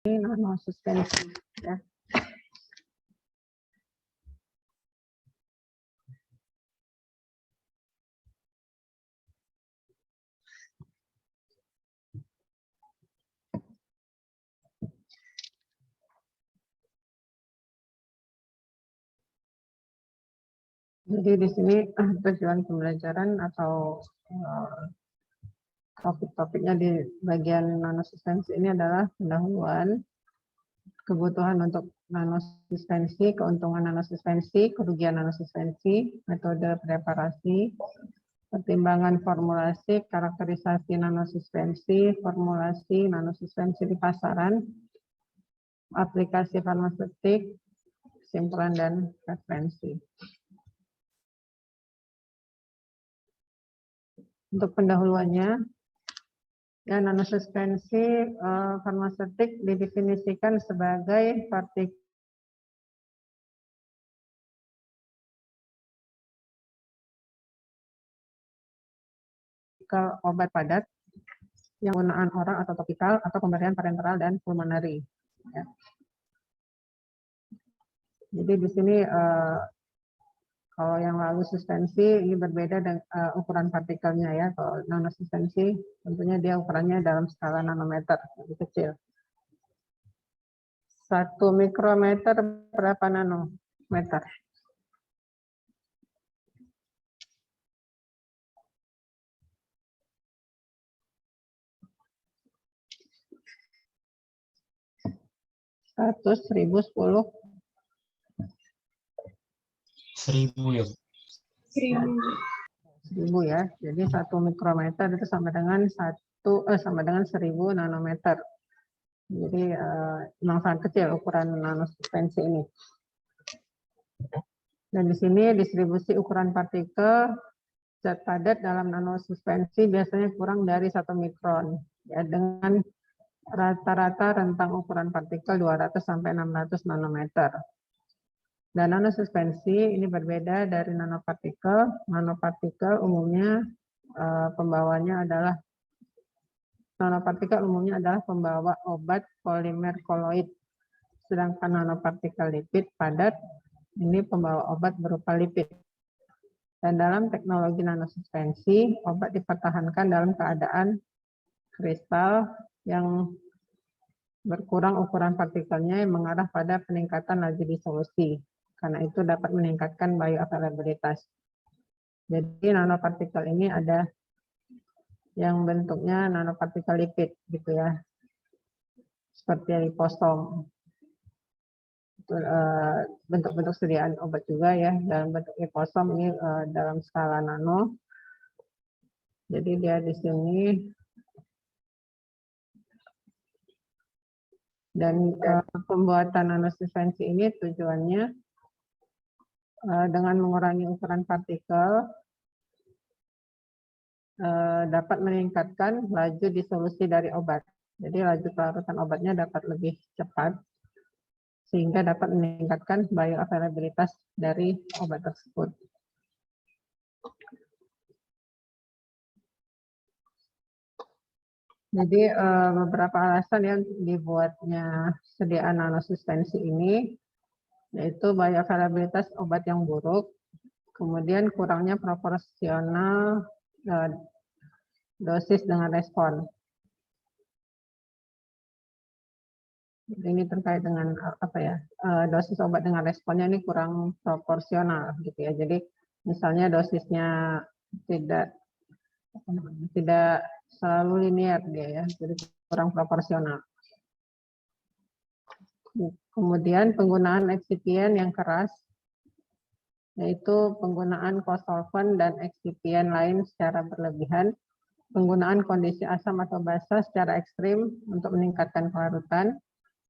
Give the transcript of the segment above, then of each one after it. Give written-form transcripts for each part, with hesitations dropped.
nanosuspensi ya. Jadi di sini tujuan pembelajaran atau topik-topiknya di bagian nanosuspensi ini adalah pendahuluan, kebutuhan untuk nanosuspensi, keuntungan nanosuspensi, kerugian nanosuspensi, metode preparasi, pertimbangan formulasi, karakterisasi nanosuspensi, formulasi nanosuspensi di pasaran, aplikasi farmaseutik, kesimpulan dan referensi. Untuk pendahuluannya, ya, nanosuspensi farmaseutik didefinisikan sebagai partikel obat padat yang penggunaan oral atau topikal atau pemberian parenteral dan pulmonari. Ya. Jadi di sini kalau yang lalu suspensi ini berbeda dengan ukuran partikelnya ya. Kalau nanosuspensi tentunya dia ukurannya dalam skala nanometer, lebih kecil. 1 mikrometer berapa nanometer? Seratus, 1000, 10. 1000 ya. 1000 ya. Jadi 1 mikrometer itu sama dengan 1000 nanometer. Jadi memang sangat kecil ukuran nanosuspensi ini. Dan di sini distribusi ukuran partikel zat padat dalam nanosuspensi biasanya kurang dari 1 mikron ya, dengan rata-rata rentang ukuran partikel 200 sampai 600 nanometer. Dan nanosuspensi ini berbeda dari nanopartikel. Nanopartikel umumnya pembawanya adalah pembawa obat polimer koloid. Sedangkan nanopartikel lipid padat ini pembawa obat berupa lipid. Dan dalam teknologi nanosuspensi, obat dipertahankan dalam keadaan kristal yang berkurang ukuran partikelnya yang mengarah pada peningkatan laju disolusi. Karena itu dapat meningkatkan bioavailabilitas. Jadi nanopartikel ini ada yang bentuknya nanopartikel lipid gitu ya. Seperti liposom. Bentuk-bentuk sediaan obat juga ya, dalam bentuk liposom ini dalam skala nano. Jadi dia di sini dan pembuatan nanosuspensi ini tujuannya dengan mengurangi ukuran partikel dapat meningkatkan laju disolusi dari obat. Jadi laju pelarutan obatnya dapat lebih cepat sehingga dapat meningkatkan bioavailabilitas dari obat tersebut. Jadi beberapa alasan yang dibuatnya sediaan nanosuspensi ini yaitu bioavailabilitas obat yang buruk, kemudian kurangnya proporsional dosis dengan respon. Ini terkait dengan dosis obat dengan responnya ini kurang proporsional gitu ya. Jadi misalnya dosisnya tidak selalu linear dia ya, jadi kurang proporsional. Kemudian penggunaan eksipien yang keras, yaitu penggunaan kosolven dan eksipien lain secara berlebihan, penggunaan kondisi asam atau basa secara ekstrim untuk meningkatkan kelarutan,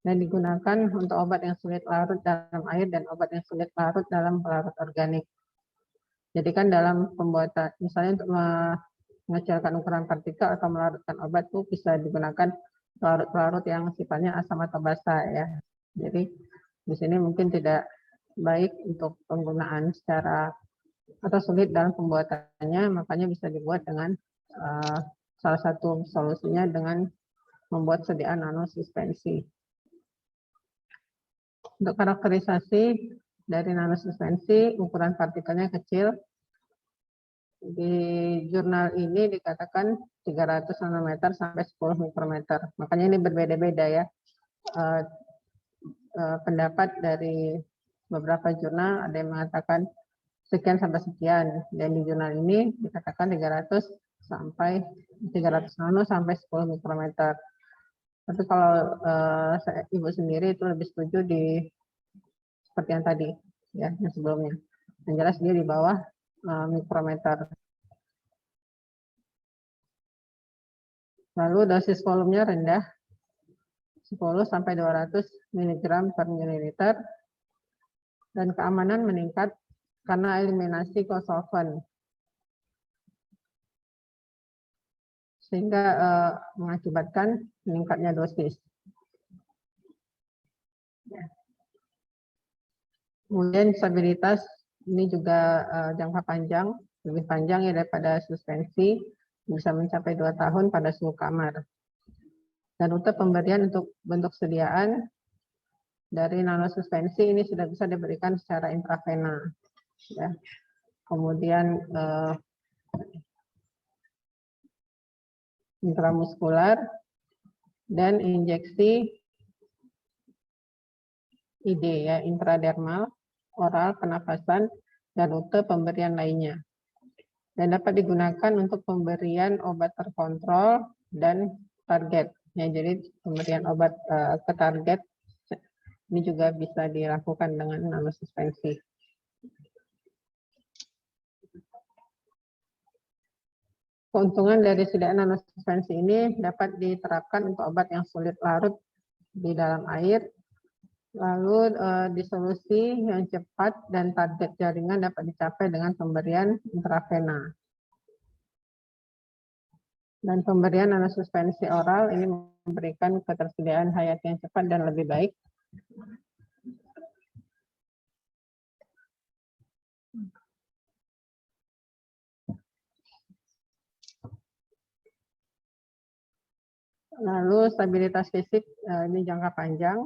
dan digunakan untuk obat yang sulit larut dalam air dan obat yang sulit larut dalam pelarut organik. Jadi kan dalam pembuatan, misalnya untuk mengecilkan ukuran partikel atau melarutkan obat itu bisa digunakan pelarut-pelarut yang sifatnya asam atau basa ya. Jadi di sini mungkin tidak baik untuk penggunaan secara atau sulit dalam pembuatannya, makanya bisa dibuat dengan salah satu solusinya dengan membuat sediaan nanosuspensi. Untuk karakterisasi dari nanosuspensi, ukuran partikelnya kecil. Di jurnal ini dikatakan 300 nanometer sampai 10 mikrometer. Makanya ini berbeda-beda ya. Pendapat dari beberapa jurnal ada yang mengatakan sekian sampai sekian, dan di jurnal ini dikatakan 300 nano sampai 10 mikrometer. Tapi kalau ibu sendiri itu lebih setuju di seperti yang tadi ya, yang sebelumnya. Yang jelas dia di bawah mikrometer. Lalu dosis volumenya rendah, 10 sampai 200 mg per mililiter, dan keamanan meningkat karena eliminasi kosolvent, sehingga mengakibatkan meningkatnya dosis. Kemudian stabilitas ini juga jangka panjang, lebih panjang ya daripada suspensi, bisa mencapai 2 tahun pada suhu kamar. Dan rute pemberian untuk bentuk sediaan dari nanosuspensi ini sudah bisa diberikan secara intravena. Ya. Kemudian intramuskular dan injeksi ID ya, intradermal, oral, penapasan, dan rute pemberian lainnya. Dan dapat digunakan untuk pemberian obat terkontrol dan target. Ya, jadi pemberian obat ke target ini juga bisa dilakukan dengan nanosuspensi. Keuntungan dari sediaan nanosuspensi ini dapat diterapkan untuk obat yang sulit larut di dalam air, lalu disolusi yang cepat dan target jaringan dapat dicapai dengan pemberian intravena. Dan pemberian nanosuspensi oral ini memberikan ketersediaan hayat yang cepat dan lebih baik. Lalu stabilitas fisik ini jangka panjang,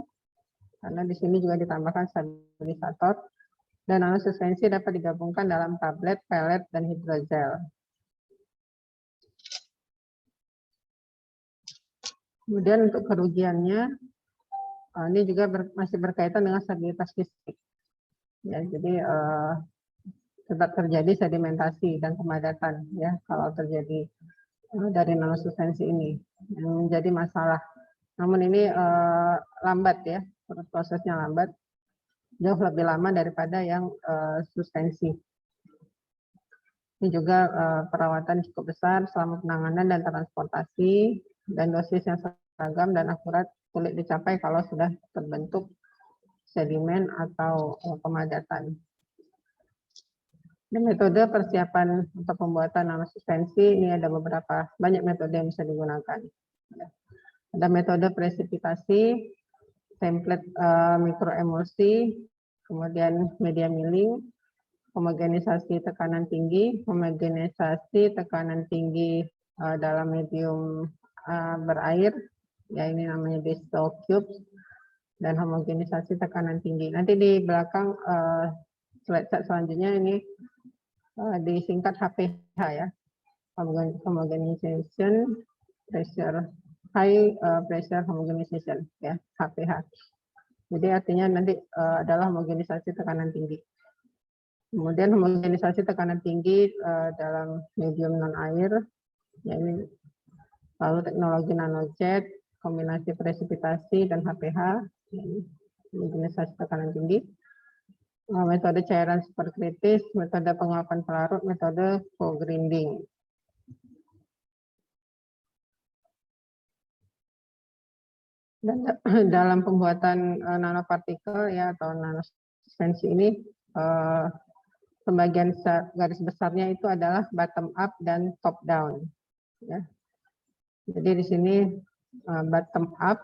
karena di sini juga ditambahkan stabilisator. Dan nanosuspensi dapat digabungkan dalam tablet, pelet, dan hidrogel. Kemudian untuk kerugiannya, ini juga masih berkaitan dengan stabilitas fisik. Ya, jadi tetap terjadi sedimentasi dan kepadatan ya kalau terjadi dari nanosuspensi ini yang menjadi masalah. Namun ini lambat ya, prosesnya lambat, jauh lebih lama daripada yang suspensi. Ini juga perawatan cukup besar selama penanganan dan transportasi, dan dosis yang seragam dan akurat sulit dicapai kalau sudah terbentuk sedimen atau pemadatan. Dan metode persiapan untuk pembuatan nanosuspensi ini ada banyak metode yang bisa digunakan. Ada metode presipitasi, template mikroemulsi, kemudian media milling, homogenisasi tekanan tinggi, homogenisasi tekanan tinggi dalam medium berair, ya ini namanya Bristol cubes, dan homogenisasi tekanan tinggi. Nanti di belakang slide selanjutnya ini disingkat HPH ya, homogenization pressure, high pressure homogenization ya, HPH. Jadi artinya nanti adalah homogenisasi tekanan tinggi. Kemudian homogenisasi tekanan tinggi dalam medium non air, ya ini, lalu teknologi nanojet, kombinasi presipitasi dan HPH, homogenisasi tekanan tinggi, metode cairan superkritis, metode penguapan pelarut, metode co-grinding. Dan dalam pembuatan nanopartikel ya atau nanosuspensi ini, pembagian garis besarnya itu adalah bottom up dan top down. Ya. Jadi di sini bottom up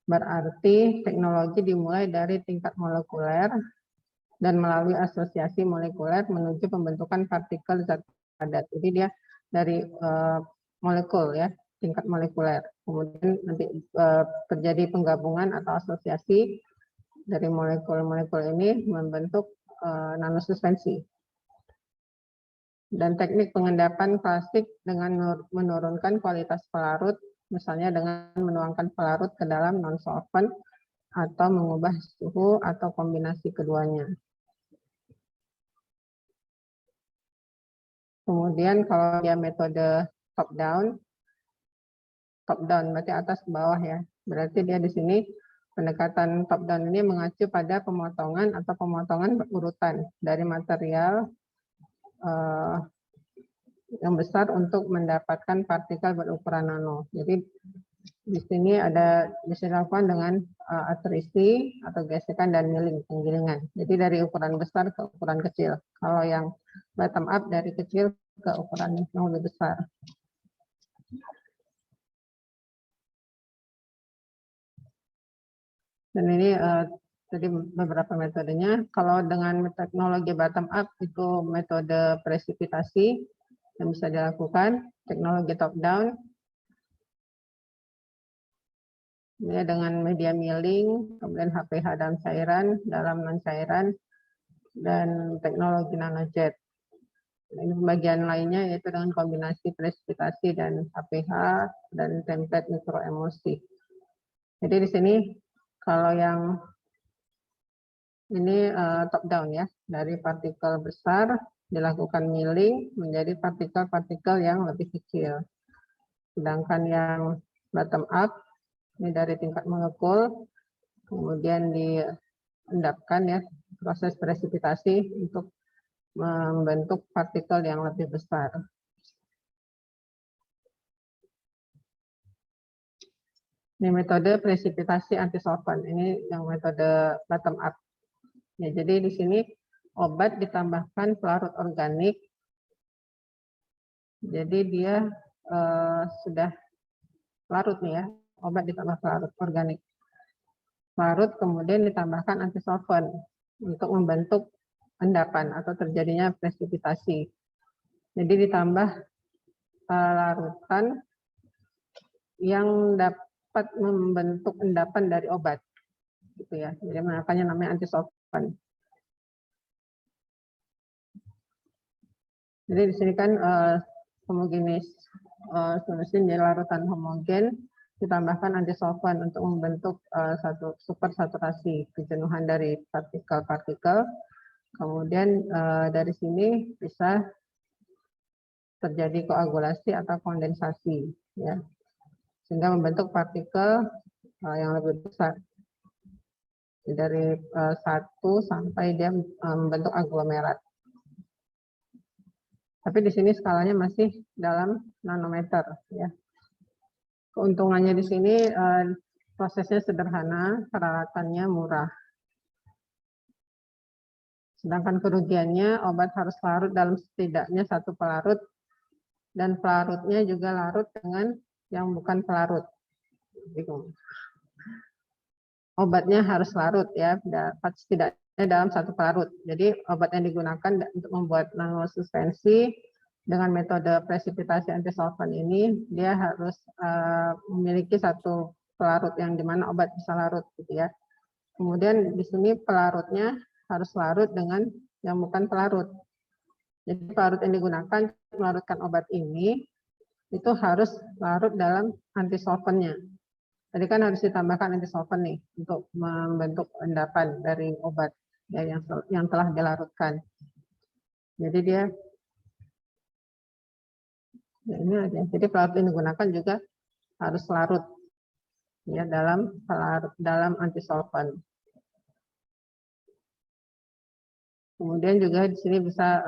berarti teknologi dimulai dari tingkat molekuler dan melalui asosiasi molekuler menuju pembentukan partikel zat padat. Jadi dia dari molekul ya, tingkat molekuler. Kemudian nanti terjadi penggabungan atau asosiasi dari molekul-molekul ini membentuk nanosuspensi. Dan teknik pengendapan klasik dengan menurunkan kualitas pelarut, misalnya dengan menuangkan pelarut ke dalam non-solvent atau mengubah suhu atau kombinasi keduanya. Kemudian kalau dia metode top down berarti atas ke bawah ya. Berarti dia di sini pendekatan top down ini mengacu pada pemotongan atau pemotongan urutan dari material yang besar untuk mendapatkan partikel berukuran nano. Jadi di sini bisa dilakukan dengan atrisi atau gesekan dan milling, penggilingan. Jadi dari ukuran besar ke ukuran kecil. Kalau yang bottom up dari kecil ke ukuran yang lebih besar. Dan ini tadi beberapa metodenya. Kalau dengan teknologi bottom up itu metode presipitasi yang bisa dilakukan. Teknologi top down ya, dengan media milling, kemudian HPH dalam cairan, dalam non-cairan, dan teknologi nanojet. Ini bagian lainnya yaitu dengan kombinasi presipitasi dan HPH dan template mikroemulsi. Jadi di sini kalau yang ini top down ya, dari partikel besar dilakukan milling menjadi partikel-partikel yang lebih kecil. Sedangkan yang bottom up ini dari tingkat molekul, kemudian diendapkan ya, proses presipitasi untuk membentuk partikel yang lebih besar. Ini metode presipitasi antisolvent. Ini yang metode bottom up. Ya, jadi di sini obat ditambahkan pelarut organik. Jadi dia sudah larut nih ya, obat ditambah pelarut organik. Larut kemudian ditambahkan antisolvent untuk membentuk endapan atau terjadinya presipitasi. Jadi ditambah larutan yang dapat membentuk endapan dari obat, gitu ya. Jadi makanya namanya antisolvent. Jadi di sini kan homogenis solusi menjadi larutan homogen ditambahkan antisolvent untuk membentuk satu supersaturasi kejenuhan dari partikel-partikel. Kemudian dari sini bisa terjadi koagulasi atau kondensasi, ya, sehingga membentuk partikel yang lebih besar dari 1 sampai dia membentuk aglomerat. Tapi di sini skalanya masih dalam nanometer, ya. Keuntungannya di sini prosesnya sederhana, peralatannya murah. Sedangkan kerugiannya obat harus larut dalam setidaknya 1 pelarut dan pelarutnya juga larut dengan yang bukan pelarut. Obatnya harus larut ya, dapat setidaknya dalam 1 pelarut. Jadi obat yang digunakan untuk membuat nanosuspensi dengan metode presipitasi antisolvent ini dia harus memiliki 1 pelarut yang dimana obat bisa larut, gitu ya. Kemudian di sini pelarutnya harus larut dengan yang bukan pelarut. Jadi pelarut yang digunakan untuk melarutkan obat ini itu harus larut dalam antisolventnya. Jadi kan harus ditambahkan antisolvent nih untuk membentuk endapan dari obat ya, yang telah dilarutkan. Jadi dia ya ini aja. Jadi pelarut yang digunakan juga harus larut ya dalam antisolvent. Kemudian juga di sini bisa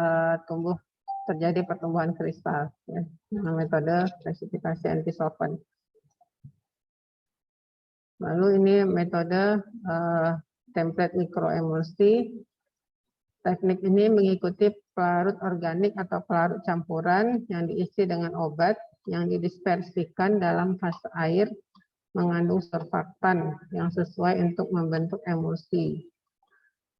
terjadi pertumbuhan kristal ya, dengan metode presipitasi antisolvent. Lalu ini metode template mikroemulsi. Teknik ini mengikuti pelarut organik atau pelarut campuran yang diisi dengan obat yang didispersikan dalam fase air mengandung surfaktan yang sesuai untuk membentuk emulsi.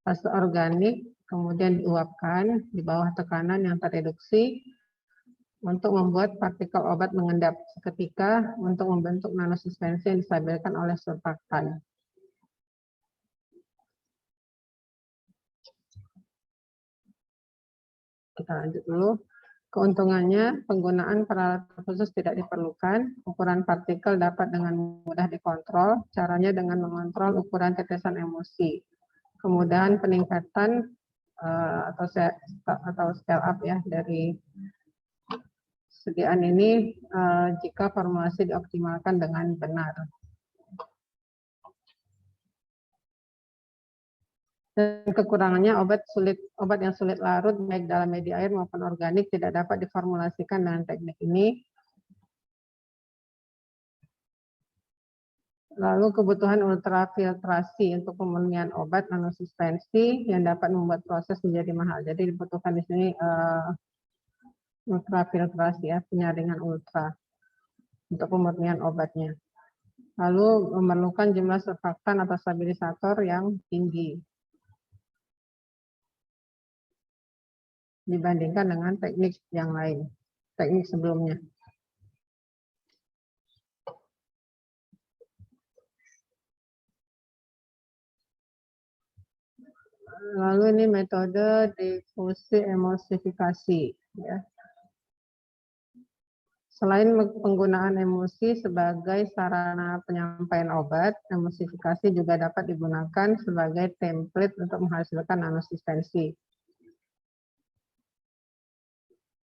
Fase organik kemudian diuapkan di bawah tekanan yang tereduksi untuk membuat partikel obat mengendap seketika untuk membentuk nanosuspensi yang distabilkan oleh surfaktan. Kita lanjut dulu. Keuntungannya, penggunaan peralatan khusus tidak diperlukan, ukuran partikel dapat dengan mudah dikontrol, caranya dengan mengontrol ukuran tetesan emosi. Kemudahan peningkatan atau scale up ya dari sediaan ini jika formulasi dioptimalkan dengan benar. Dan kekurangannya obat yang sulit larut baik dalam media air maupun organik tidak dapat diformulasikan dengan teknik ini. Lalu kebutuhan ultrafiltrasi untuk pemurnian obat nanosuspensi yang dapat membuat proses menjadi mahal. Jadi dibutuhkan di sini ultrafiltrasi ya, penyaringan ultra untuk pemurnian obatnya. Lalu memerlukan jumlah surfaktan atau stabilisator yang tinggi dibandingkan dengan teknik yang lain, teknik sebelumnya. Lalu ini metode difusi emulsifikasi. Ya. Selain penggunaan emosi sebagai sarana penyampaian obat, emulsifikasi juga dapat digunakan sebagai template untuk menghasilkan nanosuspensi.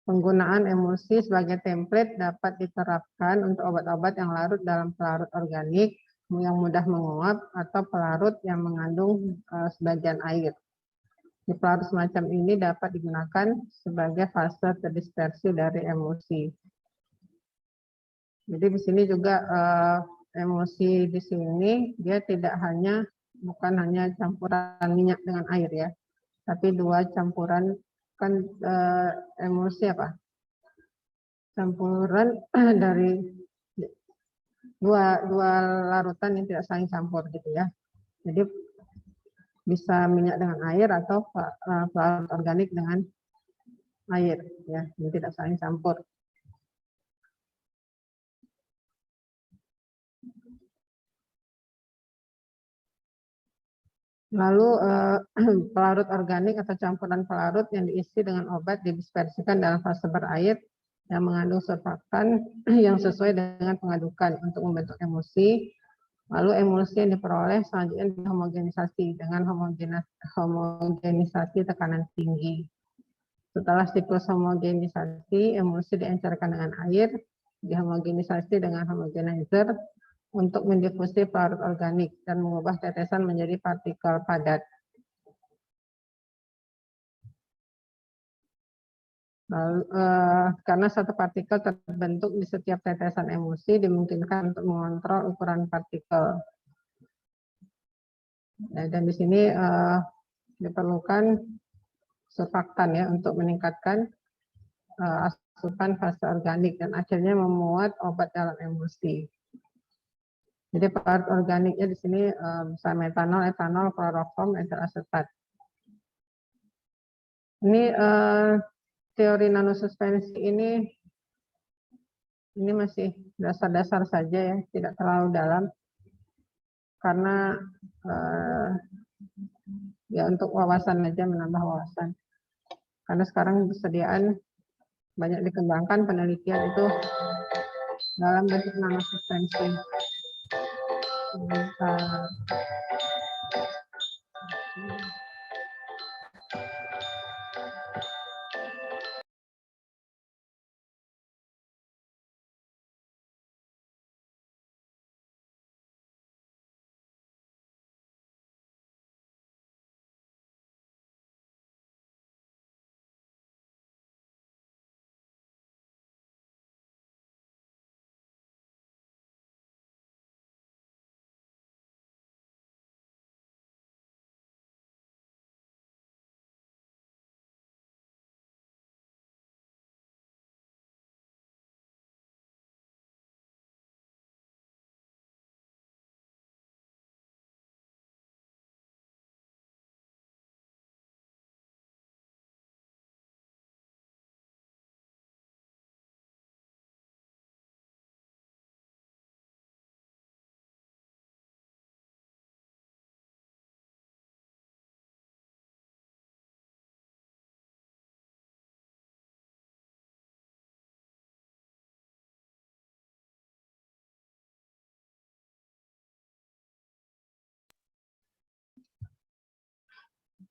Penggunaan emulsi sebagai template dapat diterapkan untuk obat-obat yang larut dalam pelarut organik yang mudah menguap atau pelarut yang mengandung sebagian air. Di pelarut semacam ini dapat digunakan sebagai fase terdispersi dari emulsi. Jadi di sini juga emulsi di sini dia bukan hanya campuran minyak dengan air ya, tapi dua campuran kan emulsi apa? Campuran dari dua larutan yang tidak saling campur gitu ya. Jadi bisa minyak dengan air atau pelarut organik dengan air ya, yang tidak saling campur. Lalu pelarut organik atau campuran pelarut yang diisi dengan obat didispersikan dalam fase berair yang mengandung surfaktan yang sesuai dengan pengadukan untuk membentuk emulsi. Lalu emulsi yang diperoleh selanjutnya dihomogenisasi dengan homogenisasi tekanan tinggi. Setelah siklus homogenisasi, emulsi diencerkan dengan air, dihomogenisasi dengan homogenizer untuk mendifusi pelarut organik dan mengubah tetesan menjadi partikel padat. Lalu, karena satu partikel terbentuk di setiap tetesan emulsi, dimungkinkan untuk mengontrol ukuran partikel. Dan di sini diperlukan surfaktan ya untuk meningkatkan asupan fase organik dan akhirnya memuat obat dalam emulsi. Jadi pelarut organiknya di sini bisa metanol, etanol, kloroform, etil asetat. Ini teori nanosuspensi ini masih dasar-dasar saja ya, tidak terlalu dalam karena ya untuk wawasan aja, menambah wawasan. Karena sekarang persediaan banyak dikembangkan penelitian itu dalam bentuk nanosuspensi.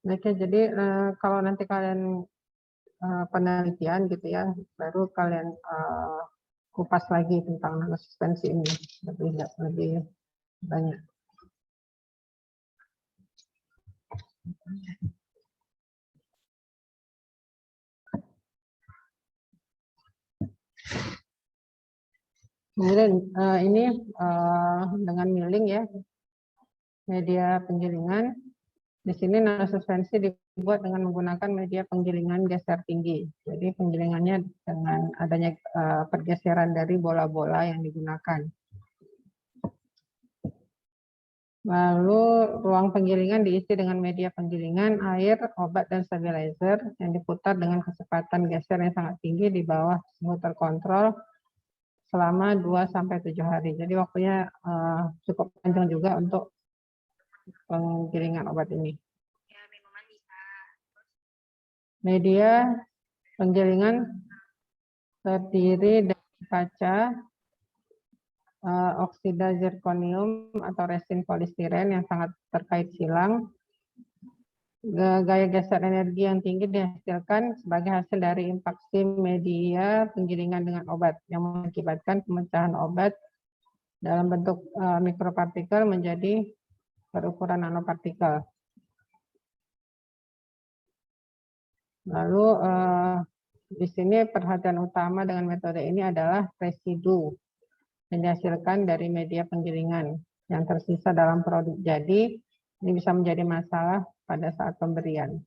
Oke, jadi kalau nanti kalian penelitian gitu ya, baru kalian kupas lagi tentang nanosuspensi ini lebih banyak. Kemudian ini dengan milling ya, media penggilingan. Di sini nanosuspensi dibuat dengan menggunakan media penggilingan geser tinggi. Jadi penggilingannya dengan adanya pergeseran dari bola-bola yang digunakan. Lalu ruang penggilingan diisi dengan media penggilingan, air, obat, dan stabilizer yang diputar dengan kecepatan geser yang sangat tinggi di bawah suhu terkontrol selama 2-7 hari. Jadi waktunya cukup panjang juga untuk penggilingan obat ini. Media penggilingan terdiri dari kaca, oksida zirkonium atau resin polistiren yang sangat terkait silang. Gaya geser energi yang tinggi dihasilkan sebagai hasil dari impaksi media penggilingan dengan obat yang mengakibatkan pemecahan obat dalam bentuk mikropartikel menjadi berukuran nanopartikel. Lalu di sini perhatian utama dengan metode ini adalah residu yang dihasilkan dari media penggilingan yang tersisa dalam produk jadi. Ini bisa menjadi masalah pada saat pemberian.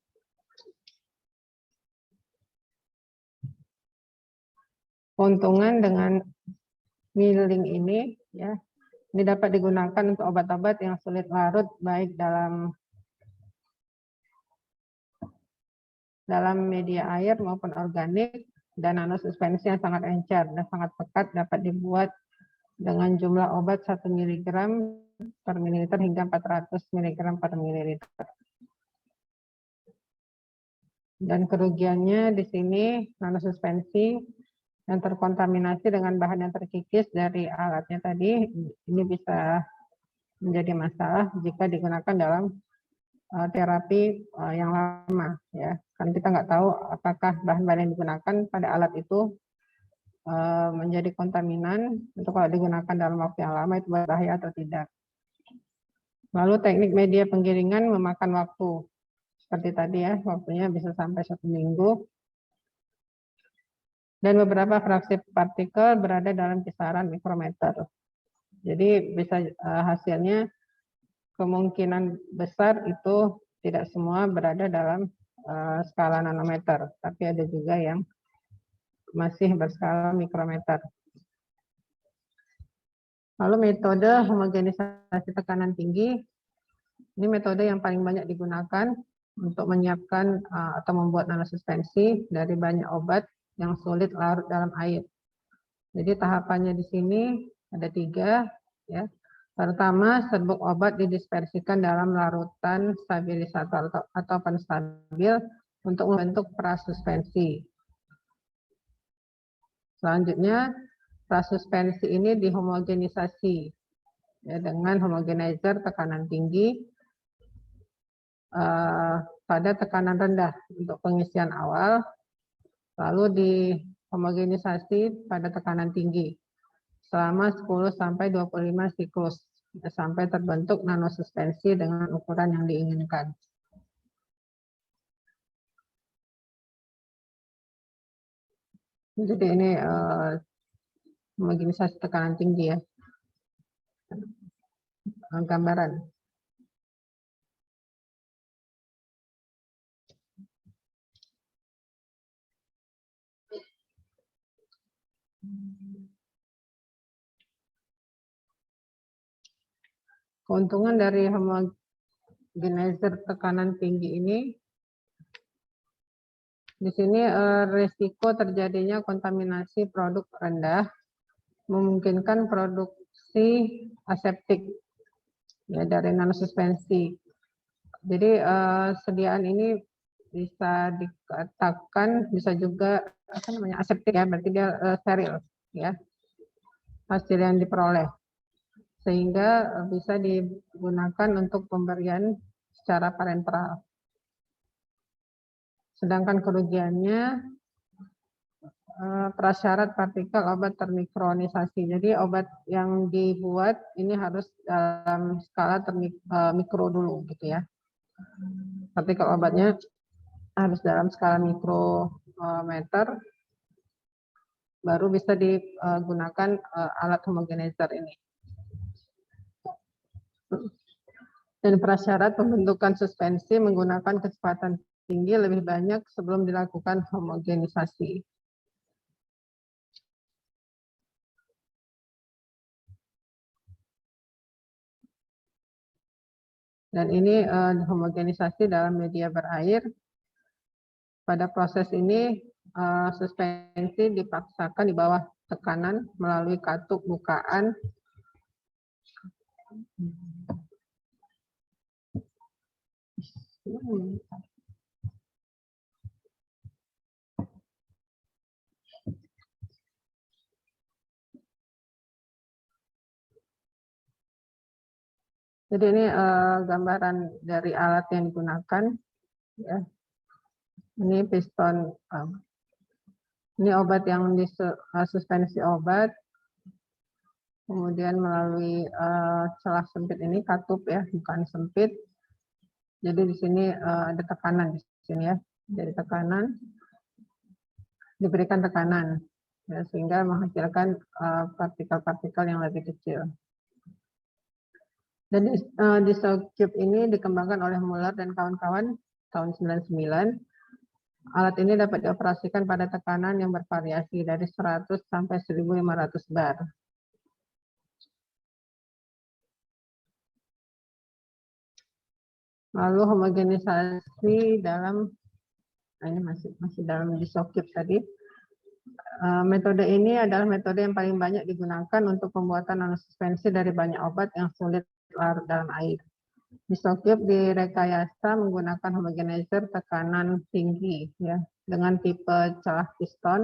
Keuntungan dengan milling ini ya, ini dapat digunakan untuk obat-obat yang sulit larut baik dalam media air maupun organik, dan nanosuspensi yang sangat encer dan sangat pekat dapat dibuat dengan jumlah obat 1 mg per mililiter hingga 400 mg per mililiter. Dan kerugiannya di sini nanosuspensi yang terkontaminasi dengan bahan yang terkikis dari alatnya tadi, ini bisa menjadi masalah jika digunakan dalam terapi yang lama ya. Kan kita nggak tahu apakah bahan-bahan yang digunakan pada alat itu menjadi kontaminan untuk kalau digunakan dalam waktu yang lama itu berbahaya atau tidak. Lalu teknik media penggilingan memakan waktu. Seperti tadi ya, waktunya bisa sampai 1 minggu. Dan beberapa fraksi partikel berada dalam kisaran mikrometer. Jadi bisa hasilnya kemungkinan besar itu tidak semua berada dalam skala nanometer, tapi ada juga yang masih berskala mikrometer. Lalu metode homogenisasi tekanan tinggi, ini metode yang paling banyak digunakan untuk menyiapkan atau membuat nanosuspensi dari banyak obat yang sulit larut dalam air. Jadi tahapannya di sini ada 3 ya. Pertama, serbuk obat didispersikan dalam larutan stabilisator atau penstabil untuk membentuk prasuspensi. Selanjutnya, prasuspensi ini dihomogenisasi ya, dengan homogenizer tekanan tinggi pada tekanan rendah untuk pengisian awal, lalu dihomogenisasi pada tekanan tinggi selama 10-25 siklus sampai terbentuk nanosuspensi dengan ukuran yang diinginkan. Jadi ini homogenisasi tekanan tinggi ya, gambaran. Keuntungan dari homogenizer tekanan tinggi ini, di sini risiko terjadinya kontaminasi produk rendah, memungkinkan produksi aseptik ya, dari nanosuspensi. Jadi sediaan ini bisa dikatakan bisa juga aseptik ya, berarti dia steril ya hasil yang diperoleh, sehingga bisa digunakan untuk pemberian secara parenteral. Sedangkan kerugiannya prasyarat partikel obat termikronisasi. Jadi obat yang dibuat ini harus dalam skala mikro dulu gitu ya. Partikel obatnya harus dalam skala mikrometer, baru bisa digunakan alat homogenizer ini. Dan prasyarat pembentukan suspensi menggunakan kecepatan tinggi lebih banyak sebelum dilakukan homogenisasi. Dan ini homogenisasi dalam media berair. Pada proses ini suspensi dipaksakan di bawah tekanan melalui katup bukaan. Jadi ini gambaran dari alat yang digunakan. Ya. Ini piston, ini obat yang suspensi obat, kemudian melalui celah sempit ini katup ya, bukan sempit. Jadi di sini ada tekanan di sini ya, dari tekanan diberikan tekanan ya, sehingga menghasilkan partikel-partikel yang lebih kecil. Dan diesel cube ini dikembangkan oleh Muller dan kawan-kawan tahun 99. Alat ini dapat dioperasikan pada tekanan yang bervariasi dari 100 sampai 1500 bar. Lalu homogenisasi dalam, ini masih dalam diesel cube tadi. Metode ini adalah metode yang paling banyak digunakan untuk pembuatan nanosuspensi dari banyak obat yang sulit larut dalam air. Diesel cube direkayasa menggunakan homogenizer tekanan tinggi ya, dengan tipe celah piston,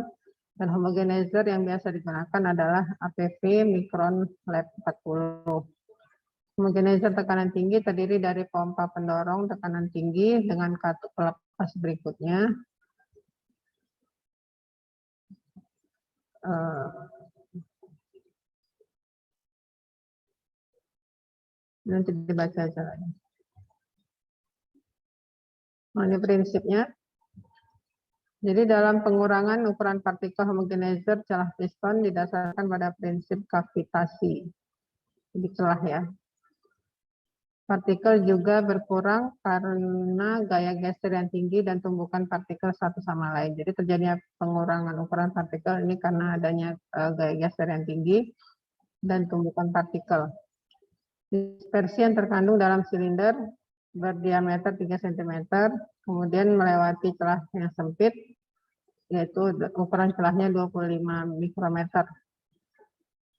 dan homogenizer yang biasa digunakan adalah APV Micron Lab 40. Homogenizer tekanan tinggi terdiri dari pompa pendorong tekanan tinggi dengan katup pelepas berikutnya. Nanti dibaca caranya. Nah, ini prinsipnya. Jadi dalam pengurangan ukuran partikel homogenizer celah piston didasarkan pada prinsip kavitasi. Jadi celah ya. Partikel juga berkurang karena gaya geser yang tinggi dan tumbukan partikel satu sama lain. Jadi terjadinya pengurangan ukuran partikel ini karena adanya gaya geser yang tinggi dan tumbukan partikel. Dispersi yang terkandung dalam silinder berdiameter 3 cm, kemudian melewati celah yang sempit, yaitu ukuran celahnya 25 mikrometer.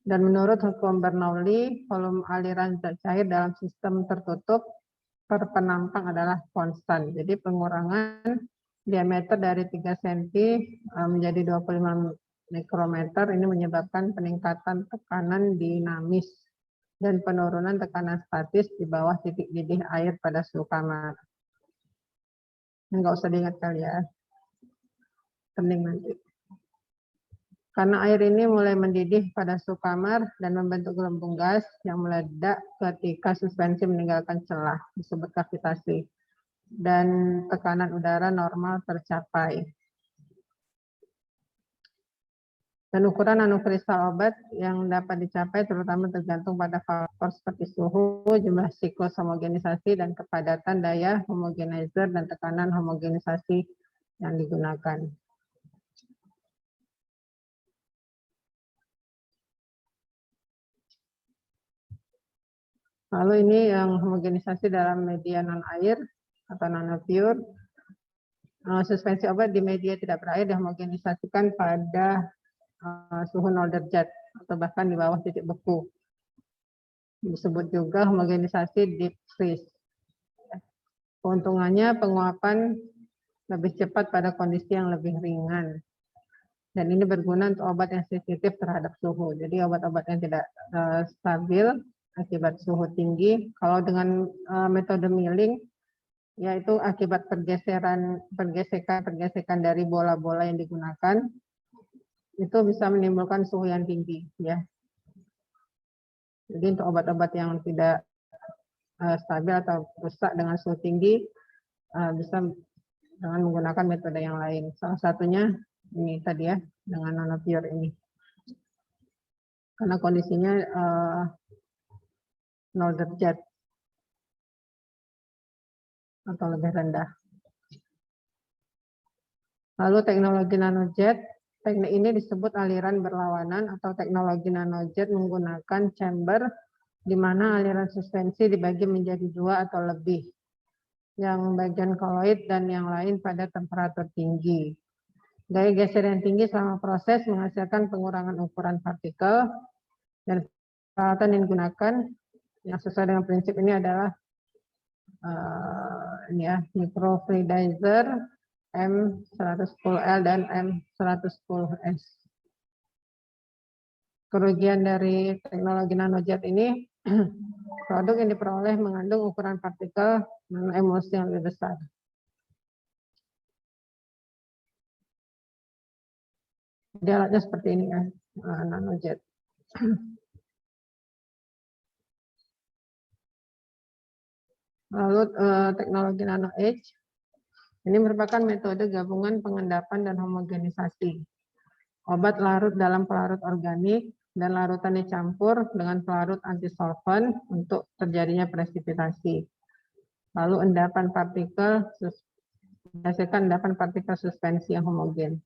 Dan menurut hukum Bernoulli, volume aliran zat cair dalam sistem tertutup per penampang adalah konstan. Jadi pengurangan diameter dari 3 cm menjadi 25 mikrometer ini menyebabkan peningkatan tekanan dinamis dan penurunan tekanan statis di bawah titik didih air pada suhu kamar. Enggak usah diingat kali ya, penting nanti. Karena air ini mulai mendidih pada suhu kamar dan membentuk gelembung gas yang meledak ketika suspensi meninggalkan celah, disebut kavitasi, dan tekanan udara normal tercapai. Dan ukuran nanokristal obat yang dapat dicapai terutama tergantung pada faktor seperti suhu, jumlah siklus homogenisasi, dan kepadatan daya homogenizer dan tekanan homogenisasi yang digunakan. Lalu ini yang homogenisasi dalam media non-air atau nanopure. Suspensi obat di media tidak berair dihomogenisasikan pada suhu 0 derajat atau bahkan di bawah titik beku. Disebut juga homogenisasi deep freeze. Keuntungannya penguapan lebih cepat pada kondisi yang lebih ringan. Dan ini berguna untuk obat yang sensitif terhadap suhu. Jadi obat-obat yang tidak stabil akibat suhu tinggi, kalau dengan metode milling yaitu akibat pergesekan dari bola-bola yang digunakan, itu bisa menimbulkan suhu yang tinggi, ya. Jadi untuk obat-obat yang tidak stabil atau rusak dengan suhu tinggi, bisa dengan menggunakan metode yang lain. Salah satunya ini tadi ya, dengan nanopure ini. Karena kondisinya 0 derajat atau lebih rendah. Lalu teknologi nanojet, teknik ini disebut aliran berlawanan atau teknologi nanojet menggunakan chamber di mana aliran suspensi dibagi menjadi 2 atau lebih, yang bagian koloid dan yang lain pada temperatur tinggi. Gaya geser yang tinggi selama proses menghasilkan pengurangan ukuran partikel, dan peralatan yang digunakan yang sesuai dengan prinsip ini adalah ini ya, microfluidizer M110L dan M110S. Kerugian dari teknologi nanojet ini, produk yang diperoleh mengandung ukuran partikel nanoemulsi yang lebih besar. Jadi alatnya seperti ini ya, nanojet. Lalu teknologi nano etch, ini merupakan metode gabungan pengendapan dan homogenisasi. Obat larut dalam pelarut organik dan larutan dicampur dengan pelarut antisolvent untuk terjadinya presipitasi. Lalu endapan partikel, menghasilkan endapan partikel suspensi yang homogen.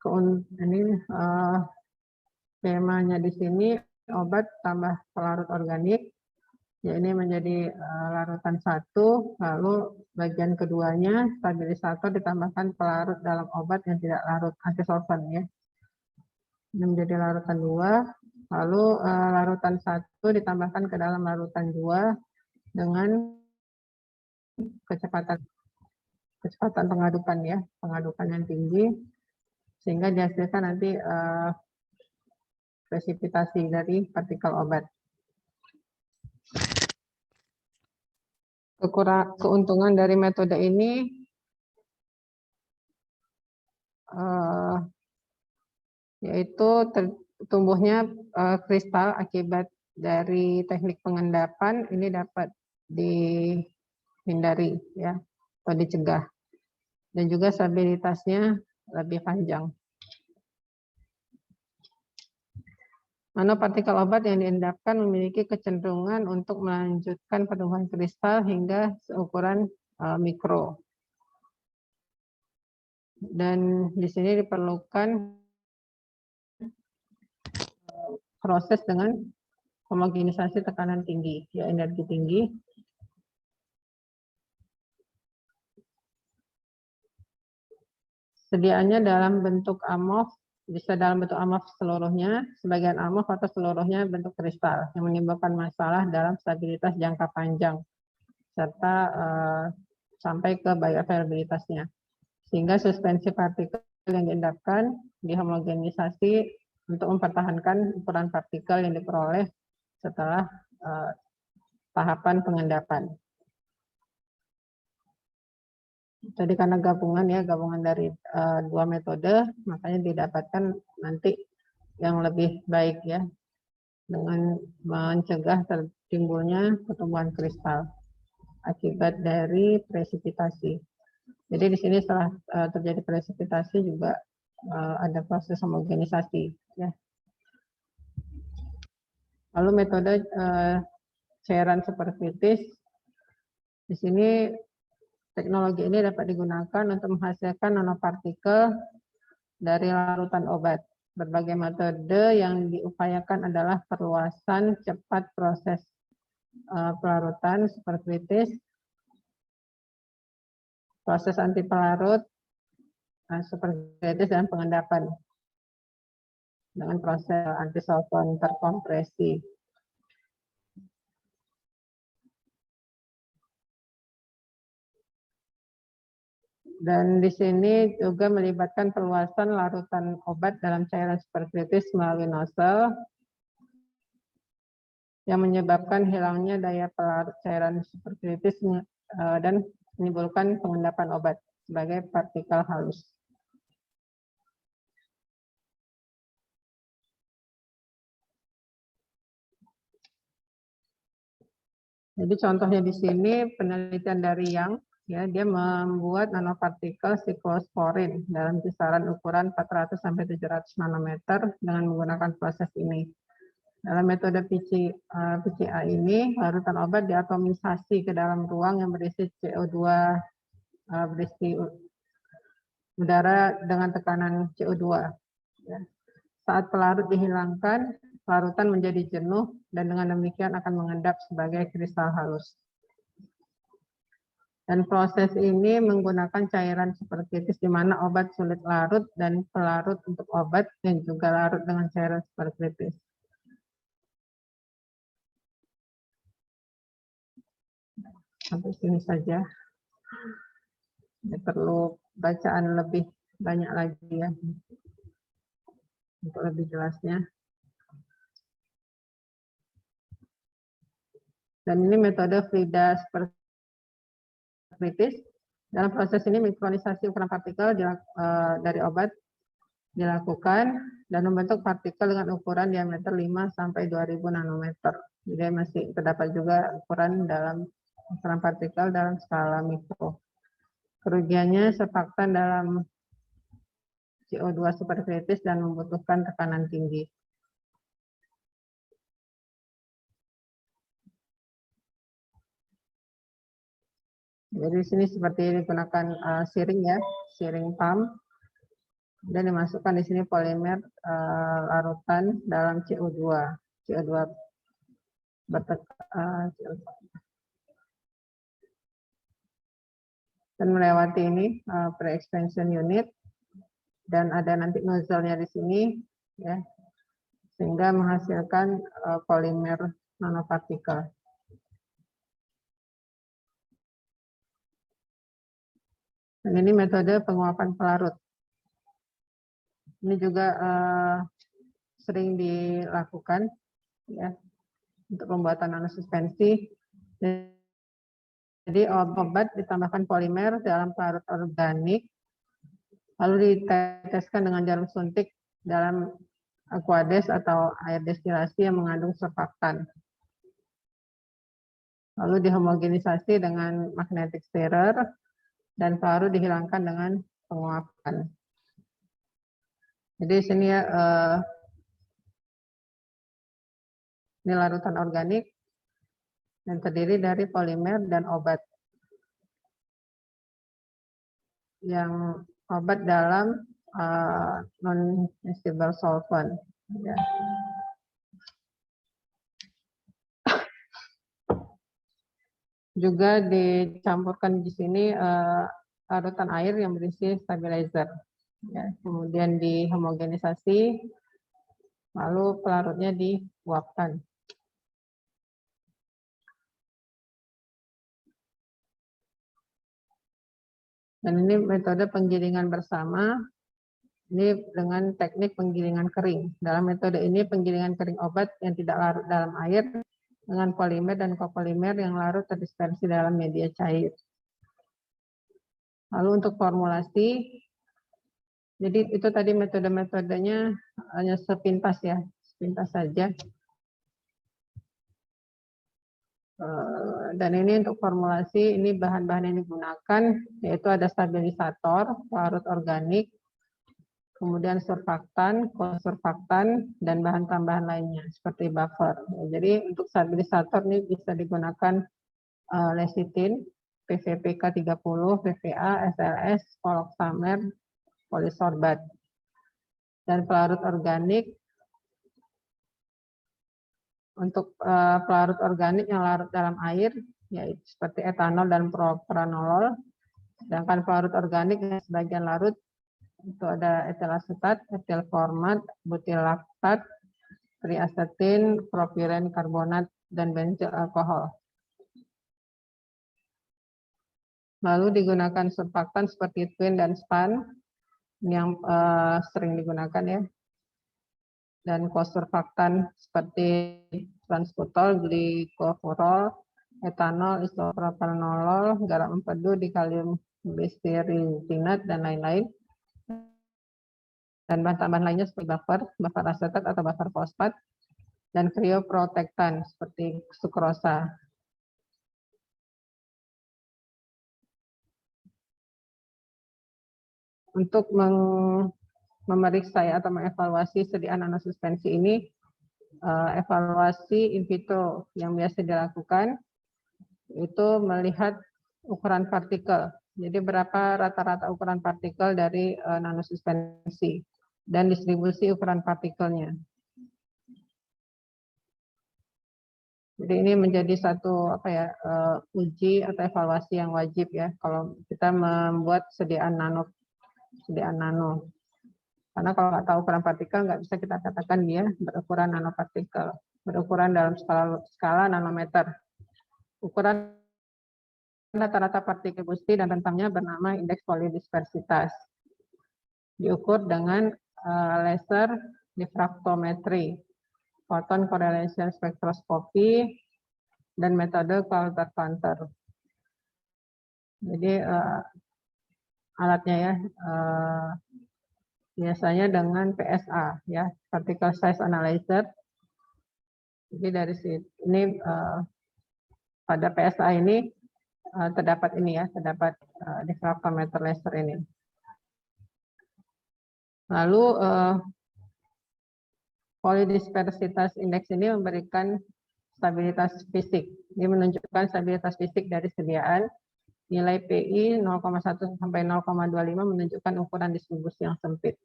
Ini skemanya di sini, obat tambah pelarut organik, ya ini menjadi larutan 1, lalu bagian keduanya stabilisator ditambahkan pelarut dalam obat yang tidak larut, antisolvent ya. Ini menjadi larutan 2, lalu larutan 1 ditambahkan ke dalam larutan 2 dengan kecepatan pengadukan ya, pengadukan yang tinggi, sehingga dihasilkan nanti presipitasi dari partikel obat. Keuntungan dari metode ini yaitu tumbuhnya kristal akibat dari teknik pengendapan ini dapat dihindari ya, atau dicegah, dan juga stabilitasnya lebih panjang. Nanopartikel obat yang diendapkan memiliki kecenderungan untuk melanjutkan pertumbuhan kristal hingga seukuran mikro. Dan di sini diperlukan proses dengan homogenisasi tekanan tinggi, ya energi tinggi. Sediaannya dalam bentuk AMOF, bisa dalam bentuk AMOF seluruhnya, sebagian AMOF atau seluruhnya bentuk kristal yang menimbulkan masalah dalam stabilitas jangka panjang serta sampai ke bioavailabilitasnya. Sehingga suspensi partikel yang diendapkan dihomogenisasi untuk mempertahankan ukuran partikel yang diperoleh setelah tahapan pengendapan. Jadi karena gabungan dari dua metode, makanya didapatkan nanti yang lebih baik ya, dengan mencegah timbulnya pertumbuhan kristal akibat dari presipitasi. Jadi di sini setelah terjadi presipitasi juga ada proses homogenisasi ya. Lalu metode cairan superkritis, di sini teknologi ini dapat digunakan untuk menghasilkan nanopartikel dari larutan obat. Berbagai metode yang diupayakan adalah perluasan cepat proses pelarutan superkritis, proses anti pelarut, superkritis, dan pengendapan dengan proses antisolvent terkompresi. Dan di sini juga melibatkan perluasan larutan obat dalam cairan superkritis melalui nozzle yang menyebabkan hilangnya daya pelarut cairan superkritis dan menimbulkan pengendapan obat sebagai partikel halus. Jadi contohnya di sini penelitian dari Yang, ya, dia membuat nanopartikel siklosporin dalam kisaran ukuran 400 sampai 700 nanometer dengan menggunakan proses ini. Dalam metode PCA ini, larutan obat diatomisasi ke dalam ruang yang berisi CO2, berisi udara dengan tekanan CO2. Ya. Saat pelarut dihilangkan, larutan menjadi jenuh dan dengan demikian akan mengendap sebagai kristal halus. Dan proses ini menggunakan cairan superkritis di mana obat sulit larut dan pelarut untuk obat dan juga larut dengan cairan superkritis. Sampai sini saja. Ini perlu bacaan lebih banyak lagi ya untuk lebih jelasnya. Dan ini metode Frida superkritis. Dalam proses ini mikronisasi ukuran partikel dari obat dilakukan dan membentuk partikel dengan ukuran diameter 5 sampai 2000 nanometer. Jadi masih terdapat juga ukuran partikel dalam skala mikro. Kerugiannya surfaktan dalam CO2 superkritis dan membutuhkan tekanan tinggi. Jadi di sini seperti digunakan siring ya, siring pump, dan dimasukkan di sini polimer larutan dalam CO2 dan melewati ini pre-expansion unit dan ada nanti nozzle-nya di sini ya, sehingga menghasilkan polimer nanopartikel. Dan ini metode penguapan pelarut. Ini juga sering dilakukan ya untuk pembuatan nanosuspensi. Jadi obat ditambahkan polimer dalam pelarut organik, lalu diteteskan dengan jarum suntik dalam aquades atau air destilasi yang mengandung surfaktan. Lalu dihomogenisasi dengan magnetic stirrer dan pelarut dihilangkan dengan penguapan. Jadi sini ya, ini larutan organik yang terdiri dari polimer dan obat. Yang obat dalam non-miscible solvent. Ya. Juga dicampurkan di sini larutan air yang berisi stabilizer. Ya. Kemudian dihomogenisasi, lalu pelarutnya diuapkan. Dan ini metode penggilingan bersama, ini dengan teknik penggilingan kering. Dalam metode ini penggilingan kering obat yang tidak larut dalam air dengan polimer dan copolimer yang larut terdispersi dalam media cair. Lalu untuk formulasi, jadi itu tadi metode-metodenya hanya sepintas ya, sepintas saja. Dan ini untuk formulasi, ini bahan-bahan yang digunakan, yaitu ada stabilisator, larut organik, kemudian surfaktan, kosurfaktan, dan bahan tambahan lainnya, seperti buffer. Jadi untuk stabilisator ini bisa digunakan lecitin, PVPK 30, PVA, SLS, poloxamer, polisorbat. Dan pelarut organik, untuk pelarut organik yang larut dalam air, yaitu seperti etanol dan propranolol. Sedangkan pelarut organik yang sebagian larut, itu ada etil asetat, etil format, butil laktat, triasetin, propiren karbonat, dan bensil alkohol. Lalu digunakan surfaktan seperti twin dan span, yang sering digunakan ya. Dan kosurfaktan seperti transkutol, glikofurol, etanol, isopropanolol, garam empedu, dikalium bisterizinat, dan lain-lain. Dan bahan tambahan lainnya seperti buffer asetat atau buffer fosfat, dan krioprotektan seperti sukrosa. Untuk memeriksa atau mengevaluasi sediaan nanosuspensi ini, evaluasi in vitro yang biasa dilakukan itu melihat ukuran partikel. Jadi berapa rata-rata ukuran partikel dari nanosuspensi dan distribusi ukuran partikelnya. Jadi ini menjadi satu uji atau evaluasi yang wajib ya kalau kita membuat sediaan nano. Karena kalau nggak tahu ukuran partikel, nggak bisa kita katakan dia berukuran nanopartikel, berukuran dalam skala nanometer. Ukuran rata-rata partikel putih dan rentamnya bernama indeks polidispersitas. Diukur dengan laser diffractometry, photon correlation spectroscopy, dan metode Coulter-Counter. Jadi alatnya ya biasanya dengan PSA ya, particle size analyzer. Jadi dari sini pada PSA ini terdapat ini ya, terdapat diffractometer laser ini. Lalu polidispersitas indeks ini memberikan stabilitas fisik. Ini menunjukkan stabilitas fisik dari sediaan. Nilai PI 0,1 sampai 0,25 menunjukkan ukuran distribusi yang sempit.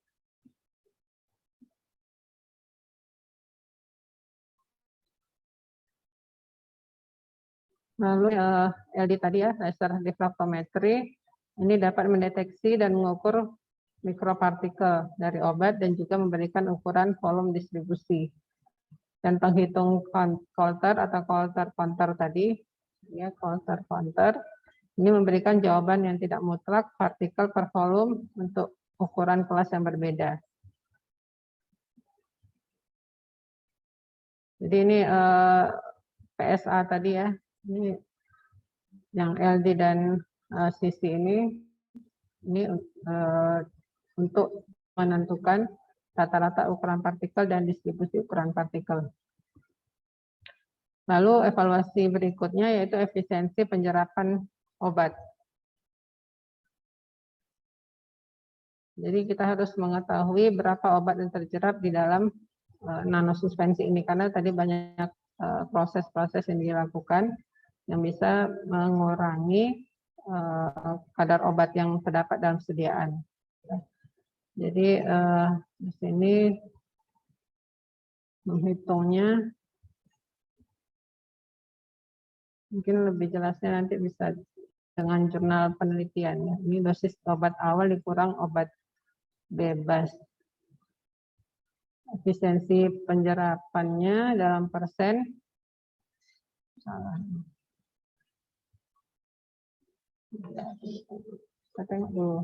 Lalu LD tadi ya, laser diffractometry, ini dapat mendeteksi dan mengukur mikropartikel dari obat dan juga memberikan ukuran volume distribusi. Dan penghitung Coulter atau Coulter-Counter tadi, ya Coulter-Counter, ini memberikan jawaban yang tidak mutlak partikel per volume untuk ukuran kelas yang berbeda. Jadi ini PSA tadi ya, ini yang LD dan CC ini untuk menentukan rata-rata ukuran partikel dan distribusi ukuran partikel. Lalu evaluasi berikutnya yaitu efisiensi penyerapan obat. Jadi kita harus mengetahui berapa obat yang terjerap di dalam nanosuspensi ini karena tadi banyak proses-proses yang dilakukan yang bisa mengurangi kadar obat yang terdapat dalam sediaan. Jadi di sini menghitungnya mungkin lebih jelasnya nanti bisa dengan jurnal penelitian. Ini dosis obat awal dikurang obat bebas. Efisiensi penyerapannya dalam persen. Salah. Kita tengok dulu.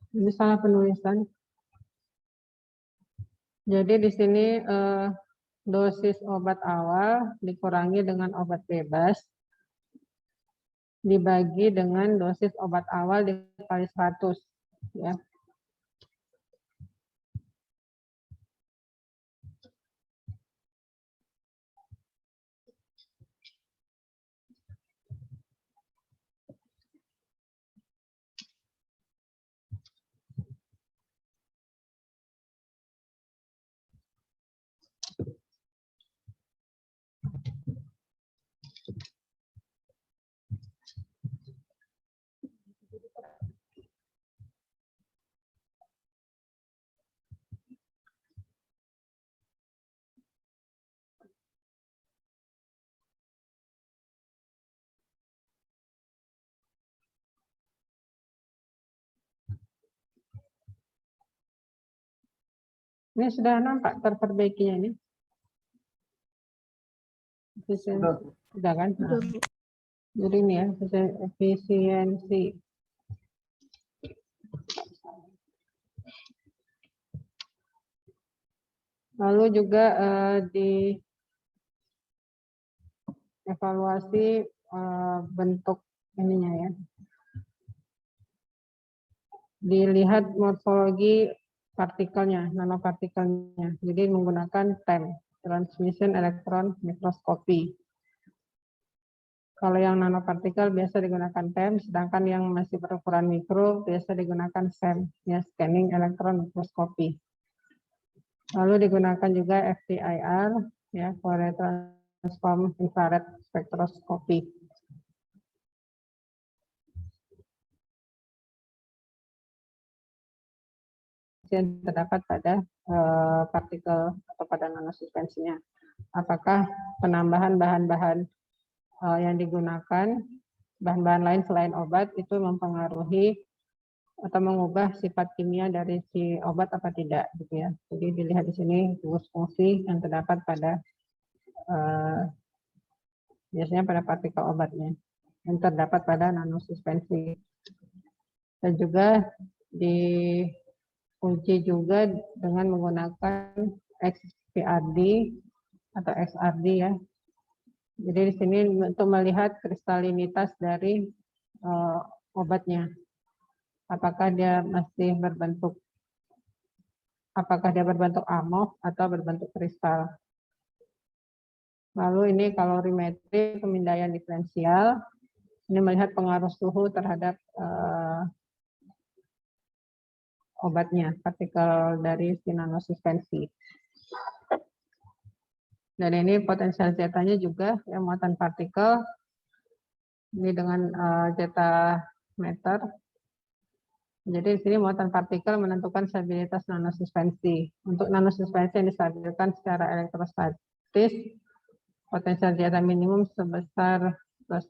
Ini salah penulisan. Jadi di sini dosis obat awal dikurangi dengan obat bebas dibagi dengan dosis obat awal dikali 100 ya. Ini sudah nampak terperbaikinya ini. Sudah kan? Nah, jadi ini ya, efisiensi. Lalu juga di evaluasi bentuk ininya ya. Dilihat morfologi partikelnya, nanopartikelnya. Jadi menggunakan TEM, Transmission Electron Microscopy. Kalau yang nanopartikel biasa digunakan TEM, sedangkan yang masih berukuran mikro biasa digunakan SEM, ya, Scanning Electron Microscopy. Lalu digunakan juga FTIR, ya, Fourier Transform Infrared Spectroscopy. Yang terdapat pada partikel atau pada nanosuspensinya. Apakah penambahan bahan-bahan yang digunakan, bahan-bahan lain selain obat itu mempengaruhi atau mengubah sifat kimia dari si obat apa tidak, gitu ya. Jadi dilihat di sini gugus fungsi yang terdapat pada biasanya pada partikel obatnya yang terdapat pada nanosuspensi. Dan juga diuji juga dengan menggunakan XPRD atau XRD ya. Jadi di sini untuk melihat kristalinitas dari obatnya. Apakah dia masih berbentuk amorf atau berbentuk kristal. Lalu ini kalorimetri pemindaian diferensial. Ini melihat pengaruh suhu terhadap obatnya, partikel dari si nanosuspensi. Dan ini potensial zeta-nya juga, ya, muatan partikel. Ini dengan zeta meter. Jadi di sini muatan partikel menentukan stabilitas nanosuspensi. Untuk nanosuspensi yang distabilkan secara elektrostatis, potensial zeta minimum sebesar plus